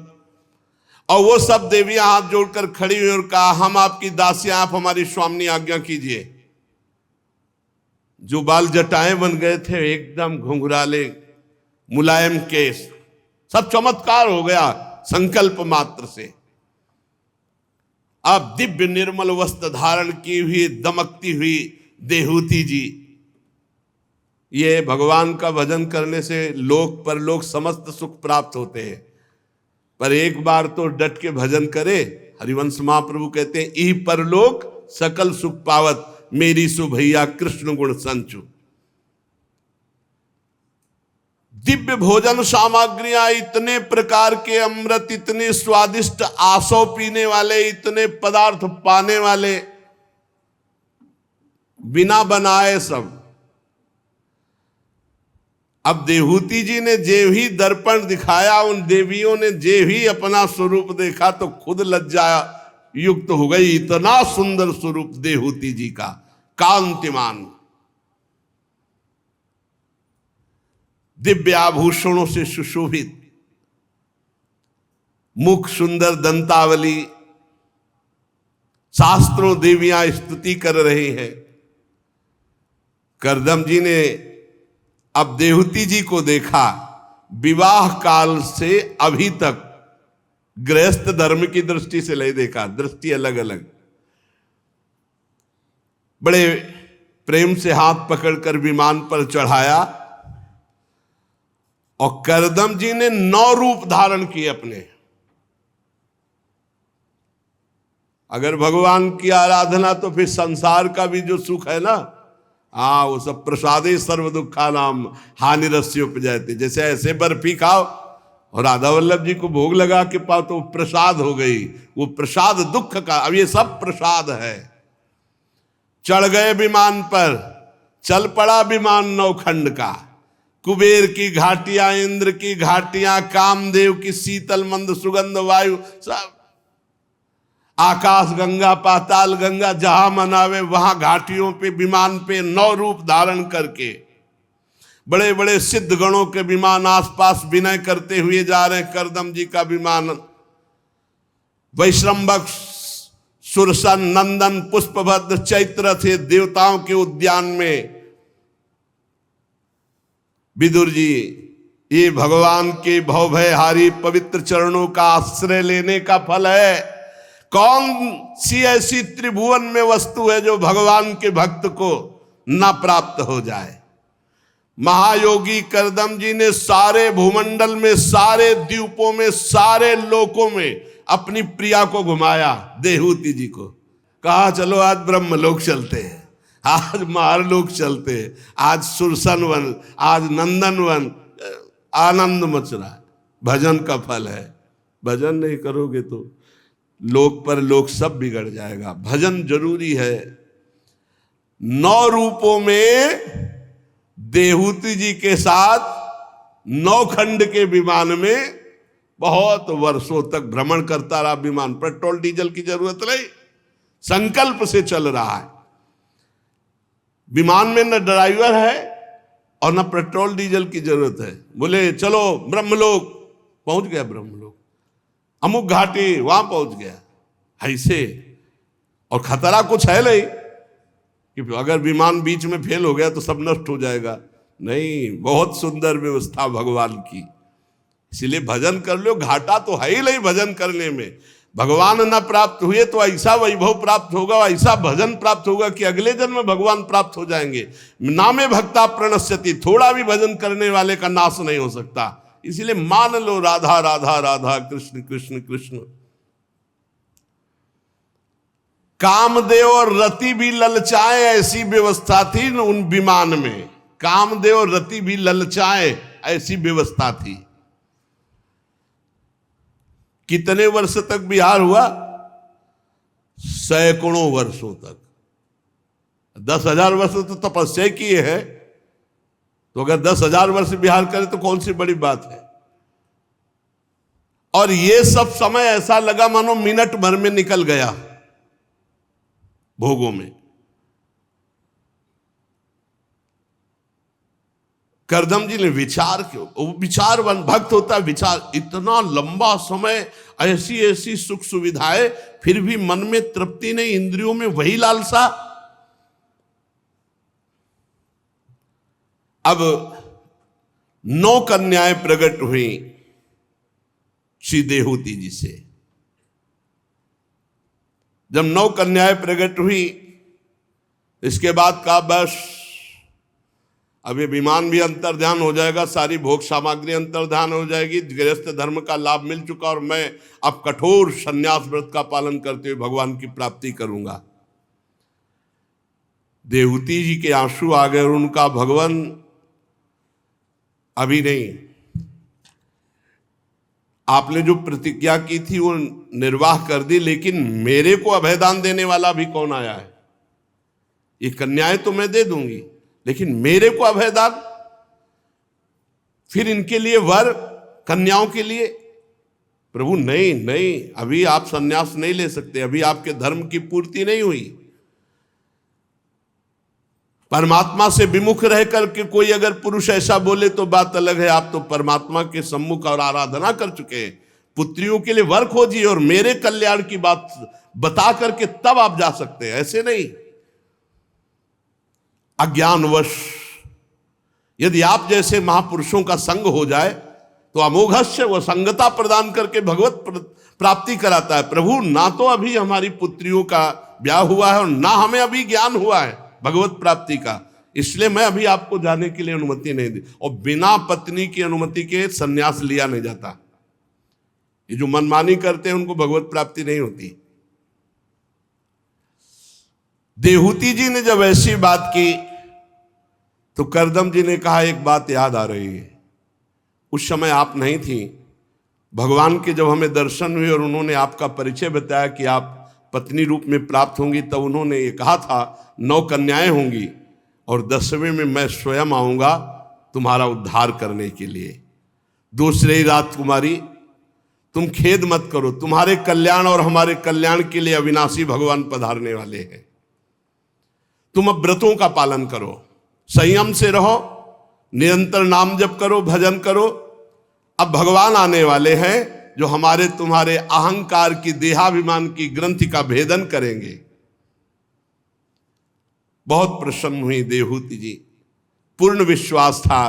और वो सब देवियां हाथ जोड़कर खड़ी हुई और कहा, हम आपकी दासियां, आप हमारी स्वामिनी, आज्ञा कीजिए। जो बाल जटाएं बन गए थे एकदम घुंघराले मुलायम केस, सब चमत्कार हो गया संकल्प मात्र से। अब दिव्य निर्मल वस्त्र धारण की हुई दमकती हुई देवहूति जी, ये भगवान का भजन करने से लोक परलोक समस्त सुख प्राप्त होते हैं, पर एक बार तो डट के भजन करे। हरिवंश महाप्रभु कहते हैं, ई परलोक सकल सुख पावत, मेरी सुभैया कृष्ण गुण संचु। दिव्य भोजन सामग्रियां, इतने प्रकार के अमृत, इतने स्वादिष्ट आसो पीने वाले, इतने पदार्थ पाने वाले, बिना बनाए सब। अब देवहूति जी ने जे ही दर्पण दिखाया, उन देवियों ने जे ही अपना स्वरूप देखा तो खुद लज्जा युक्त हो गई। इतना सुंदर स्वरूप देवहूति जी का, कांतिमान, दिव्य आभूषणों से सुशोभित, मुख सुंदर दंतावली, शास्त्रों देवियां स्तुति कर रही हैं। करदम जी ने अब देवहूति जी को देखा, विवाह काल से अभी तक गृहस्थ धर्म की दृष्टि से नहीं देखा, दृष्टि अलग अलग। बड़े प्रेम से हाथ पकड़कर विमान पर चढ़ाया और करदम जी ने 9 रूप धारण किए अपने। अगर भगवान की आराधना तो फिर संसार का भी जो सुख है ना, वो सब प्रसादे सर्व दुखा नाम हानि रस्य उपजयते। जैसे ऐसे बर्फी खाओ और राधा वल्लभ जी को भोग लगा के पाओ तो प्रसाद हो गई, वो प्रसाद दुख का। अब ये सब प्रसाद है। चढ़ गए विमान पर, चल पड़ा विमान नौखंड का। कुबेर की घाटियां, इंद्र की घाटियां, कामदेव की शीतल मंद सुगंध वायु, सब आकाश गंगा, पाताल गंगा, जहां मनावे वहां घाटियों पे, विमान पे 9 रूप धारण करके बड़े बड़े सिद्ध गणों के विमान आसपास विनय करते हुए जा रहे हैं। करदम जी का विमान वैश्रम्भक, सुरसन, नंदन, पुष्पभद्र, चैत्र थे देवताओं के उद्यान में। विदुर जी, ये भगवान के भवभयहारी पवित्र चरणों का आश्रय लेने का फल है। कौन सी ऐसी त्रिभुवन में वस्तु है जो भगवान के भक्त को न प्राप्त हो जाए। महायोगी करदम जी ने सारे भूमंडल में, सारे द्वीपों में, सारे लोकों में अपनी प्रिया को घुमाया। देवहूति जी को कहा, चलो आज ब्रह्मलोक चलते हैं, आज महालोक चलते हैं, आज सुरसन वन, आज नंदन वन। आनंद मच रहा है। भजन का फल है। भजन नहीं करोगे तो लोक पर लोक सब बिगड़ जाएगा। भजन जरूरी है। 9 रूपों में देवहूति जी के साथ नौखंड के विमान में बहुत वर्षों तक भ्रमण करता रहा विमान। पेट्रोल डीजल की जरूरत नहीं, संकल्प से चल रहा है। विमान में न ड्राइवर है और न पेट्रोल डीजल की जरूरत है। बोले चलो ब्रह्मलोक, पहुंच गया ब्रह्मलोक। अमुक घाटी वहां पहुंच गया, ऐसे। और खतरा कुछ है नहीं कि अगर विमान बीच में फेल हो गया तो सब नष्ट हो जाएगा, नहीं, बहुत सुंदर व्यवस्था भगवान की। इसलिए भजन कर लो, घाटा तो है ही नहीं भजन करने में। भगवान न प्राप्त हुए तो ऐसा वैभव प्राप्त होगा, ऐसा भजन प्राप्त होगा कि अगले जन्म में भगवान प्राप्त हो जाएंगे। नामे भक्ता प्रणश्यति, थोड़ा भी भजन करने वाले का नाश नहीं हो सकता। इसलिए मान लो राधा राधा राधा, कृष्ण कृष्ण कृष्ण। कामदेव और रति भी ललचाए, ऐसी व्यवस्था थी उन विमान में। कामदेव और रति भी ललचाए, ऐसी व्यवस्था थी। कितने वर्ष तक विहार हुआ? सैकड़ों वर्षों तक। 10,000 वर्ष तो तपस्या किए हैं, तो अगर 10,000 वर्ष विहार करे तो कौन सी बड़ी बात है। और ये सब समय ऐसा लगा मानो मिनट भर में निकल गया भोगों में। करदम जी ने विचार क्यों, वो विचारवान भक्त होता है, विचार। इतना लंबा समय, ऐसी ऐसी सुख सुविधाएं, फिर भी मन में तृप्ति नहीं, इंद्रियों में वही लालसा। अब 9 कन्याएं प्रकट हुई श्री देहूति जी से। जब 9 कन्याएं प्रकट हुई, इसके बाद का बस अब ये विमान भी अंतर्ध्यान हो जाएगा, सारी भोग सामग्री अंतर्ध्यान हो जाएगी, गृहस्थ धर्म का लाभ मिल चुका, और मैं अब कठोर संन्यास व्रत का पालन करते हुए भगवान की प्राप्ति करूंगा। देहूति जी के आंसू आ गए और उनका भगवान अभी नहीं, आपने जो प्रतिज्ञा की थी वो निर्वाह कर दी, लेकिन मेरे को अभयदान देने वाला भी कौन आया है? ये कन्याएं तो मैं दे दूंगी, लेकिन मेरे को अभयदान, फिर इनके लिए वर, कन्याओं के लिए। प्रभु नहीं नहीं, अभी आप संन्यास नहीं ले सकते, अभी आपके धर्म की पूर्ति नहीं हुई। परमात्मा से विमुख रह करके कोई अगर पुरुष ऐसा बोले तो बात अलग है, आप तो परमात्मा के सम्मुख और आराधना कर चुके हैं। पुत्रियों के लिए वर खोजिए और मेरे कल्याण की बात बता करके तब आप जा सकते हैं, ऐसे नहीं। अज्ञानवश यदि आप जैसे महापुरुषों का संग हो जाए तो अमोघस्य वो संगता प्रदान करके भगवत प्राप्ति कराता है। प्रभु ना तो अभी हमारी पुत्रियों का ब्याह हुआ है और ना हमें अभी ज्ञान हुआ है भगवत प्राप्ति का, इसलिए मैं अभी आपको जाने के लिए अनुमति नहीं दी। और बिना पत्नी की अनुमति के सन्यास लिया नहीं जाता। ये जो मनमानी करते हैं उनको भगवत प्राप्ति नहीं होती। देहूति जी ने जब ऐसी बात की तो करदम जी ने कहा, एक बात याद आ रही है, उस समय आप नहीं थी, भगवान के जब हमें दर्शन हुए और उन्होंने आपका परिचय बताया कि आप पत्नी रूप में प्राप्त होंगी, तब उन्होंने ये कहा था 9 कन्याएं होंगी और 10वें में मैं स्वयं आऊंगा तुम्हारा उद्धार करने के लिए। दूसरे राजकुमारी, तुम खेद मत करो, तुम्हारे कल्याण और हमारे कल्याण के लिए अविनाशी भगवान पधारने वाले हैं। तुम अब व्रतों का पालन करो, संयम से रहो, निरंतर नाम जप करो, भजन करो। अब भगवान आने वाले हैं जो हमारे तुम्हारे अहंकार की, देहाभिमान की ग्रंथि का भेदन करेंगे। बहुत प्रसन्न हुई देहूति जी। पूर्ण विश्वास था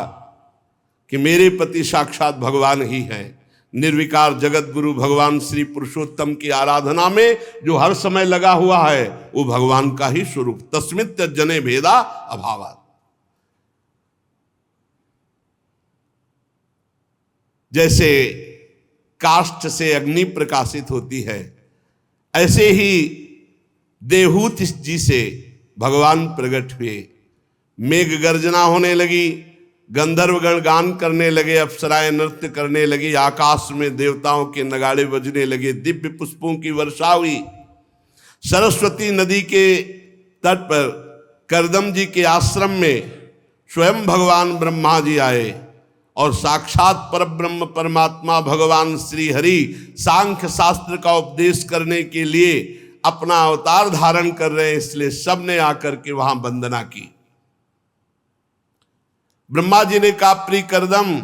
कि मेरे पति साक्षात भगवान ही हैं। निर्विकार जगत गुरु भगवान श्री पुरुषोत्तम की आराधना में जो हर समय लगा हुआ है वो भगवान का ही स्वरूप। तस्मित् जने भेदा अभावात्। जैसे काष्ठ से अग्नि प्रकाशित होती है, ऐसे ही देहूति जी से भगवान प्रकट हुए। मेघ गर्जना होने लगी, गंधर्वगण गान करने लगे, अप्सराएं नृत्य करने लगी, आकाश में देवताओं के नगाड़े बजने लगे, दिव्य पुष्पों की वर्षा हुई। सरस्वती नदी के तट पर करदम जी के आश्रम में स्वयं भगवान ब्रह्मा जी आए और साक्षात परब्रह्म परमात्मा भगवान श्री हरि सांख्य शास्त्र का उपदेश करने के लिए अपना अवतार धारण कर रहे हैं, इसलिए सबने आकर के वहां वंदना की। ब्रह्मा जी ने कहा, प्रिय करदम,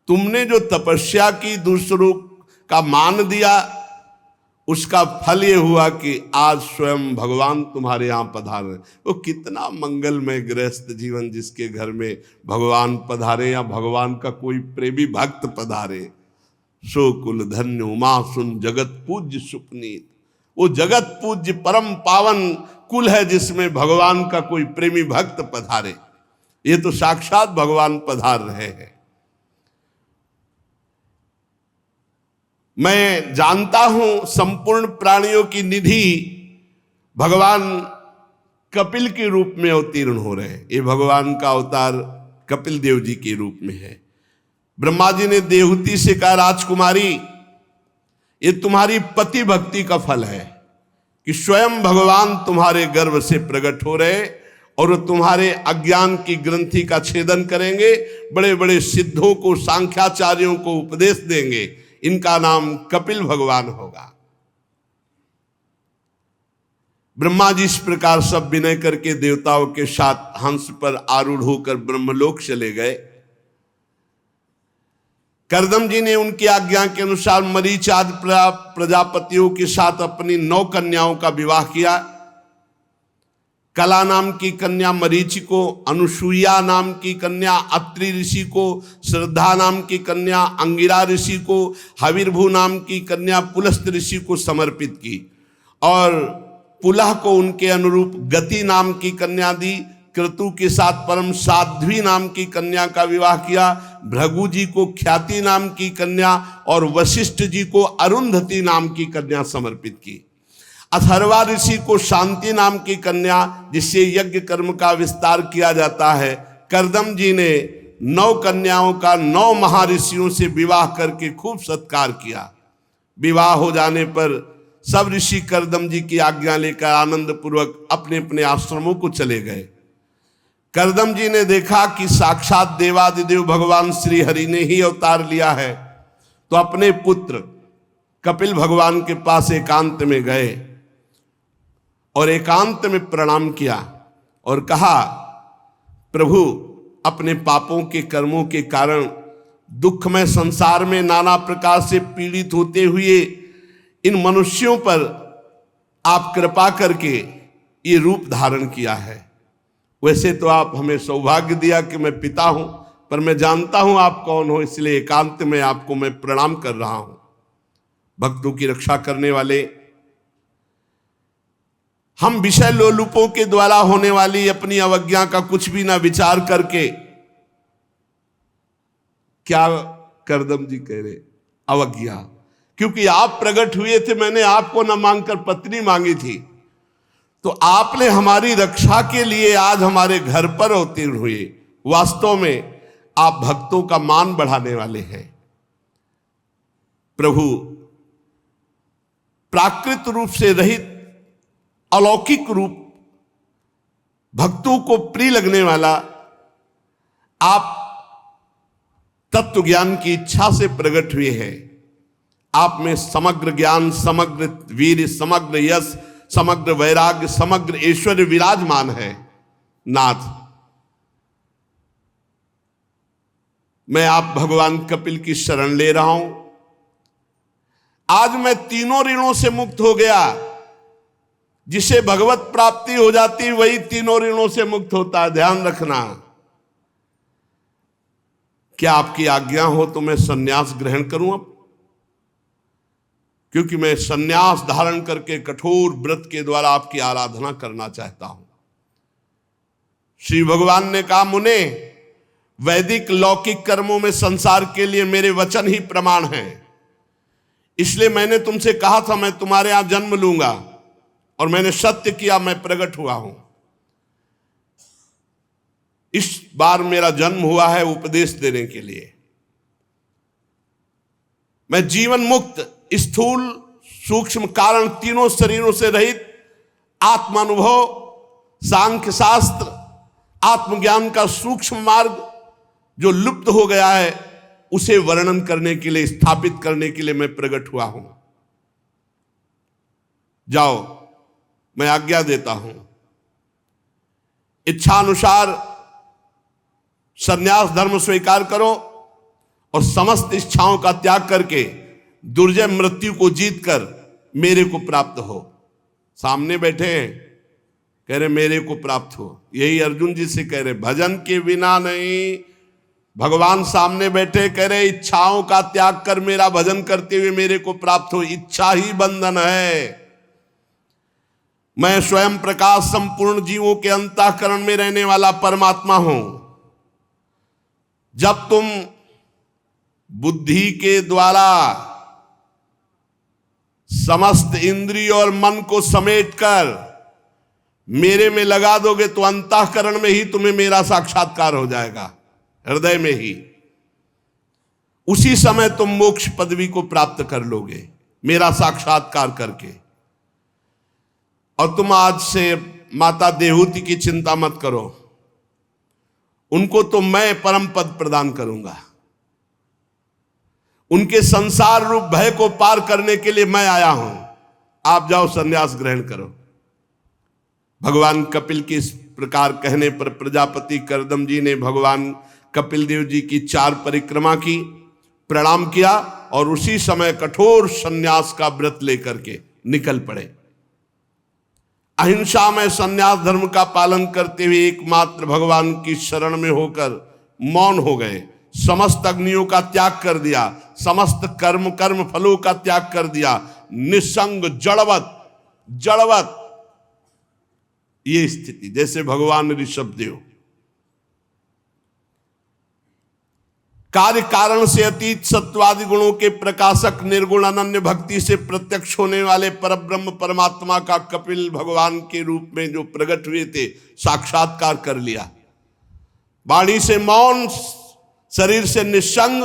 तुमने जो तपस्या की दूसरों का मान दिया, उसका फल ये हुआ कि आज स्वयं भगवान तुम्हारे यहाँ पधारे। वो कितना मंगलमय गृहस्थ जीवन जिसके घर में भगवान पधारे या भगवान का कोई प्रेमी भक्त पधारे। सो कुल धन्य उमा सुन जगत पूज्य सुपनीत। वो जगत पूज्य परम पावन कुल है जिसमें भगवान का कोई प्रेमी भक्त पधारे। ये तो साक्षात भगवान पधार रहे हैं। मैं जानता हूं संपूर्ण प्राणियों की निधि भगवान कपिल के रूप में अवतीर्ण हो रहे हैं। ये भगवान का अवतार कपिल देव जी के रूप में है। ब्रह्मा जी ने देवहूति से कहा, राजकुमारी ये तुम्हारी पति भक्ति का फल है कि स्वयं भगवान तुम्हारे गर्भ से प्रकट हो रहे और तुम्हारे अज्ञान की ग्रंथि का छेदन करेंगे, बड़े बड़े सिद्धों को सांख्याचार्यों को उपदेश देंगे। इनका नाम कपिल भगवान होगा। ब्रह्मा जी इस प्रकार सब विनय करके देवताओं के साथ हंस पर आरूढ़ होकर ब्रह्मलोक चले गए। कर्दम जी ने उनकी आज्ञा के अनुसार मरीच आदि प्रजापतियों के साथ अपनी 9 कन्याओं का विवाह किया। कला नाम की कन्या मरीचि को, अनुसुईया नाम की कन्या अत्रि ऋषि को, श्रद्धा नाम की कन्या अंगिरा ऋषि को, हविर्भु नाम की कन्या पुलस्त ऋषि को समर्पित की और पुलह को उनके अनुरूप गति नाम की कन्या दी। क्रतु के साथ परम साध्वी नाम की कन्या का विवाह किया। भृगु जी को ख्याति नाम की कन्या और वशिष्ठ जी को अरुंधति नाम की कन्या समर्पित की। अथर्वा ऋषि को शांति नाम की कन्या, जिससे यज्ञ कर्म का विस्तार किया जाता है। कर्दम जी ने 9 कन्याओं का 9 महर्षियों से विवाह करके खूब सत्कार किया। विवाह हो जाने पर सब ऋषि कर्दम जी की आज्ञा लेकर आनंद पूर्वक अपने अपने आश्रमों को चले गए। कर्दम जी ने देखा कि साक्षात देवादिदेव भगवान श्री हरि ने ही अवतार लिया है, तो अपने पुत्र कपिल भगवान के पास एकांत में गए और एकांत में प्रणाम किया और कहा, प्रभु अपने पापों के कर्मों के कारण दुखमय संसार में नाना प्रकार से पीड़ित होते हुए इन मनुष्यों पर आप कृपा करके ये रूप धारण किया है। वैसे तो आप हमें सौभाग्य दिया कि मैं पिता हूं, पर मैं जानता हूं आप कौन हो, इसलिए एकांत में आपको मैं प्रणाम कर रहा हूं। भक्तों की रक्षा करने वाले, हम विषय लोलुपों के द्वारा होने वाली अपनी अवज्ञा का कुछ भी ना विचार करके, क्या कर्दम जी कह रहे, अवज्ञा, क्योंकि आप प्रकट हुए थे, मैंने आपको न मांगकर पत्नी मांगी थी, तो आपने हमारी रक्षा के लिए आज हमारे घर पर अवतीर्ण हुए। वास्तव में आप भक्तों का मान बढ़ाने वाले हैं। प्रभु प्राकृत रूप से रहित अलौकिक रूप, भक्तों को प्रिय लगने वाला, आप तत्व ज्ञान की इच्छा से प्रकट हुए हैं। आप में समग्र ज्ञान, समग्र वीर, समग्र यश, समग्र वैराग्य, समग्र ऐश्वर्य विराजमान है। नाथ, मैं आप भगवान कपिल की शरण ले रहा हूं। आज मैं तीनों ऋणों से मुक्त हो गया। जिसे भगवत प्राप्ति हो जाती वही तीनों ऋणों से मुक्त होता है, ध्यान रखना। क्या आपकी आज्ञा हो तो मैं सन्यास ग्रहण करूं अब, क्योंकि मैं सन्यास धारण करके कठोर व्रत के द्वारा आपकी आराधना करना चाहता हूं। श्री भगवान ने कहा, मुने वैदिक लौकिक कर्मों में संसार के लिए मेरे वचन ही प्रमाण हैं, इसलिए मैंने तुमसे कहा था मैं तुम्हारे यहां जन्म लूंगा, और मैंने सत्य किया, मैं प्रकट हुआ हूं। इस बार मेरा जन्म हुआ है उपदेश देने के लिए। मैं जीवन मुक्त, स्थूल सूक्ष्म कारण तीनों शरीरों से रहित आत्मानुभव, सांख्य शास्त्र, आत्मज्ञान का सूक्ष्म मार्ग जो लुप्त हो गया है, उसे वर्णन करने के लिए, स्थापित करने के लिए मैं प्रकट हुआ हूं। जाओ, मैं आज्ञा देता हूं। इच्छा अनुसार संन्यास धर्म स्वीकार करो और समस्त इच्छाओं का त्याग करके दुर्जय मृत्यु को जीतकर मेरे को प्राप्त हो। सामने बैठे हैं, कह रहे मेरे को प्राप्त हो। यही अर्जुन जी से कह रहे भजन के बिना नहीं। भगवान सामने बैठे कह रहे इच्छाओं का त्याग कर मेरा भजन करते हुए मेरे को प्राप्त हो। इच्छा ही बंधन है। मैं स्वयं प्रकाश संपूर्ण जीवों के अंतःकरण में रहने वाला परमात्मा हूं। जब तुम बुद्धि के द्वारा समस्त इंद्रिय और मन को समेटकर मेरे में लगा दोगे तो अंतःकरण में ही तुम्हें मेरा साक्षात्कार हो जाएगा, हृदय में ही। उसी समय तुम मोक्ष पदवी को प्राप्त कर लोगे मेरा साक्षात्कार करके। और तुम आज से माता देहूति की चिंता मत करो, उनको तो मैं परम पद प्रदान करूंगा। उनके संसार रूप भय को पार करने के लिए मैं आया हूं। आप जाओ संन्यास ग्रहण करो। भगवान कपिल के इस प्रकार कहने पर प्रजापति करदम जी ने भगवान कपिल देव जी की 4 परिक्रमा की, प्रणाम किया और उसी समय कठोर संन्यास का व्रत लेकर के निकल पड़े। अहिंसा में संन्यास धर्म का पालन करते हुए एकमात्र भगवान की शरण में होकर मौन हो गए। समस्त अग्नियों का त्याग कर दिया, समस्त कर्म फलों का त्याग कर दिया, निसंग जड़वत ये स्थिति। जैसे भगवान ऋषभ देव कार्य कारण से अतीत सत्वादि गुणों के प्रकाशक निर्गुण अनन्य भक्ति से प्रत्यक्ष होने वाले परब्रह्म परमात्मा का कपिल भगवान के रूप में जो प्रकट हुए थे साक्षात्कार कर लिया। वाणी से मौन, शरीर से निसंग,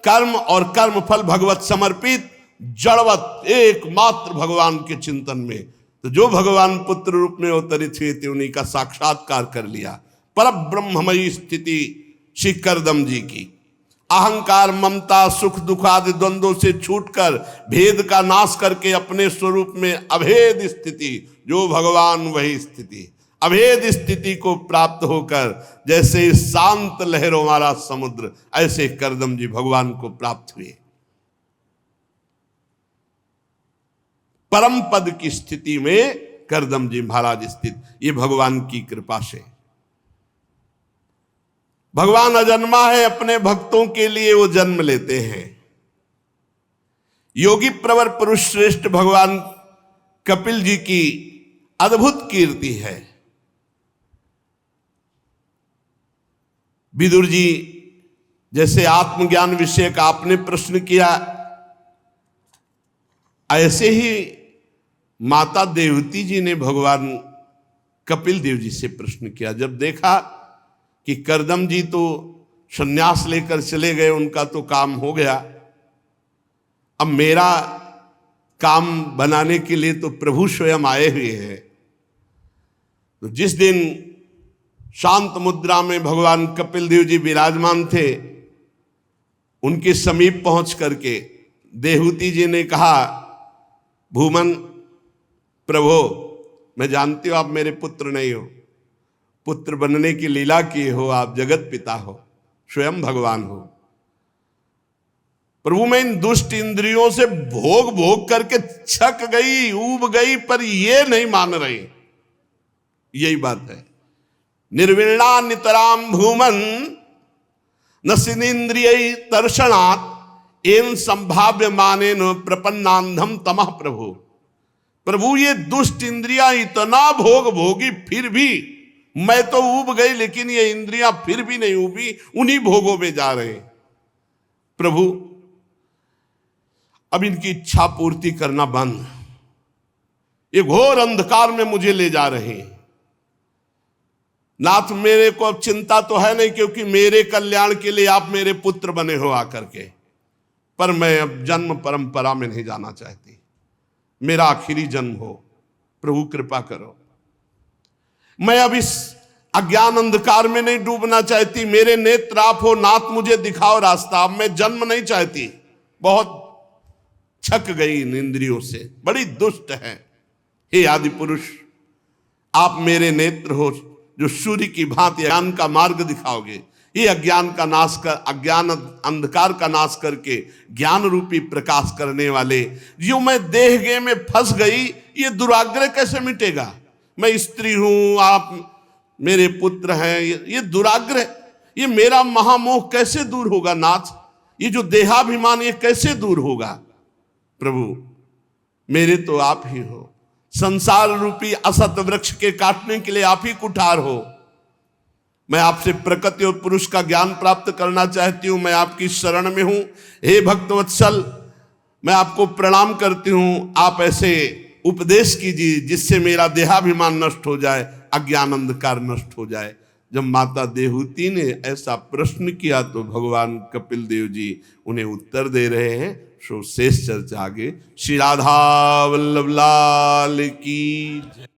कर्म और कर्म फल भगवत समर्पित, जड़वत एकमात्र भगवान के चिंतन में। तो जो भगवान पुत्र रूप में अवतरित हुए थे उन्हीं का साक्षात्कार कर लिया। परब्रह्ममयी स्थिति श्री करदम जी की। अहंकार, ममता, सुख दुख आदि द्वंद्वों से छूटकर भेद का नाश करके अपने स्वरूप में अभेद स्थिति, जो भगवान वही स्थिति, अभेद स्थिति को प्राप्त होकर जैसे शांत लहरों वाला समुद्र, ऐसे करदम जी भगवान को प्राप्त हुए। परम पद की स्थिति में करदम जी महाराज स्थित, ये भगवान की कृपा से। भगवान अजन्मा है, अपने भक्तों के लिए वो जन्म लेते हैं। योगी प्रवर पुरुष श्रेष्ठ भगवान कपिल जी की अद्भुत कीर्ति है। विदुर जी जैसे आत्मज्ञान विषय का आपने प्रश्न किया, ऐसे ही माता देवती जी ने भगवान कपिल देव जी से प्रश्न किया। जब देखा कि करदम जी तो संन्यास लेकर चले गए, उनका तो काम हो गया, अब मेरा काम बनाने के लिए तो प्रभु स्वयं आए हुए हैं। तो जिस दिन शांत मुद्रा में भगवान कपिल देव जी विराजमान थे, उनके समीप पहुंच करके देहूति जी ने कहा, भूमन प्रभो, मैं जानती हूं आप मेरे पुत्र नहीं हो, पुत्र बनने की लीला किए हो, आप जगत पिता हो, स्वयं भगवान हो। प्रभु मैं इन दुष्ट इंद्रियों से भोग भोग करके छक गई, ऊब गई, पर ये नहीं मान रही। यही बात है। निर्विणा नितराम भूमन नसिनेन्द्रिय दर्शनात् एन संभाव्य माने न प्रपन्नांधम तमः प्रभु। प्रभु ये दुष्ट इंद्रियां इतना भोग भोगी, फिर भी मैं तो ऊब गई, लेकिन ये इंद्रियां फिर भी नहीं ऊबी, उन्हीं भोगों में जा रहे। प्रभु अब इनकी इच्छा पूर्ति करना बंद, ये घोर अंधकार में मुझे ले जा रहे हैं। नाथ मेरे को अब चिंता तो है नहीं, क्योंकि मेरे कल्याण के लिए आप मेरे पुत्र बने हो आकर के, पर मैं अब जन्म परंपरा में नहीं जाना चाहती, मेरा आखिरी जन्म हो, प्रभु कृपा करो। मैं अब इस अज्ञान अंधकार में नहीं डूबना चाहती, मेरे नेत्र आप हो नाथ, मुझे दिखाओ रास्ता, अब मैं जन्म नहीं चाहती, बहुत छक गई इन इंद्रियों से, बड़ी दुष्ट है। हे आदि पुरुष, आप मेरे नेत्र हो जो सूर्य की भांति ज्ञान का मार्ग दिखाओगे, ये अज्ञान का नाश कर, अज्ञान अंधकार का नाश करके ज्ञान रूपी प्रकाश करने वाले, जो मैं देह में फंस गई, ये दुराग्रह कैसे मिटेगा? मैं स्त्री हूं, आप मेरे पुत्र हैं, ये दुराग्रह, ये मेरा महामोह कैसे दूर होगा नाथ? ये जो देहाभिमान ये कैसे दूर होगा? प्रभु मेरे तो आप ही हो, संसार रूपी असत वृक्ष के काटने के लिए आप ही कुठार हो। मैं आपसे प्रकृति और पुरुष का ज्ञान प्राप्त करना चाहती हूं, मैं आपकी शरण में हूं। हे भक्तवत्सल, मैं आपको प्रणाम करती हूं, आप ऐसे उपदेश कीजिए जिससे मेरा देहाभिमान नष्ट हो जाए, अज्ञान अंधकार नष्ट हो जाए। जब माता देहूति ने ऐसा प्रश्न किया तो भगवान कपिल देव जी उन्हें उत्तर दे रहे हैं। सो शेष चर्चा आगे। श्री राधा वल्लभ लाल की।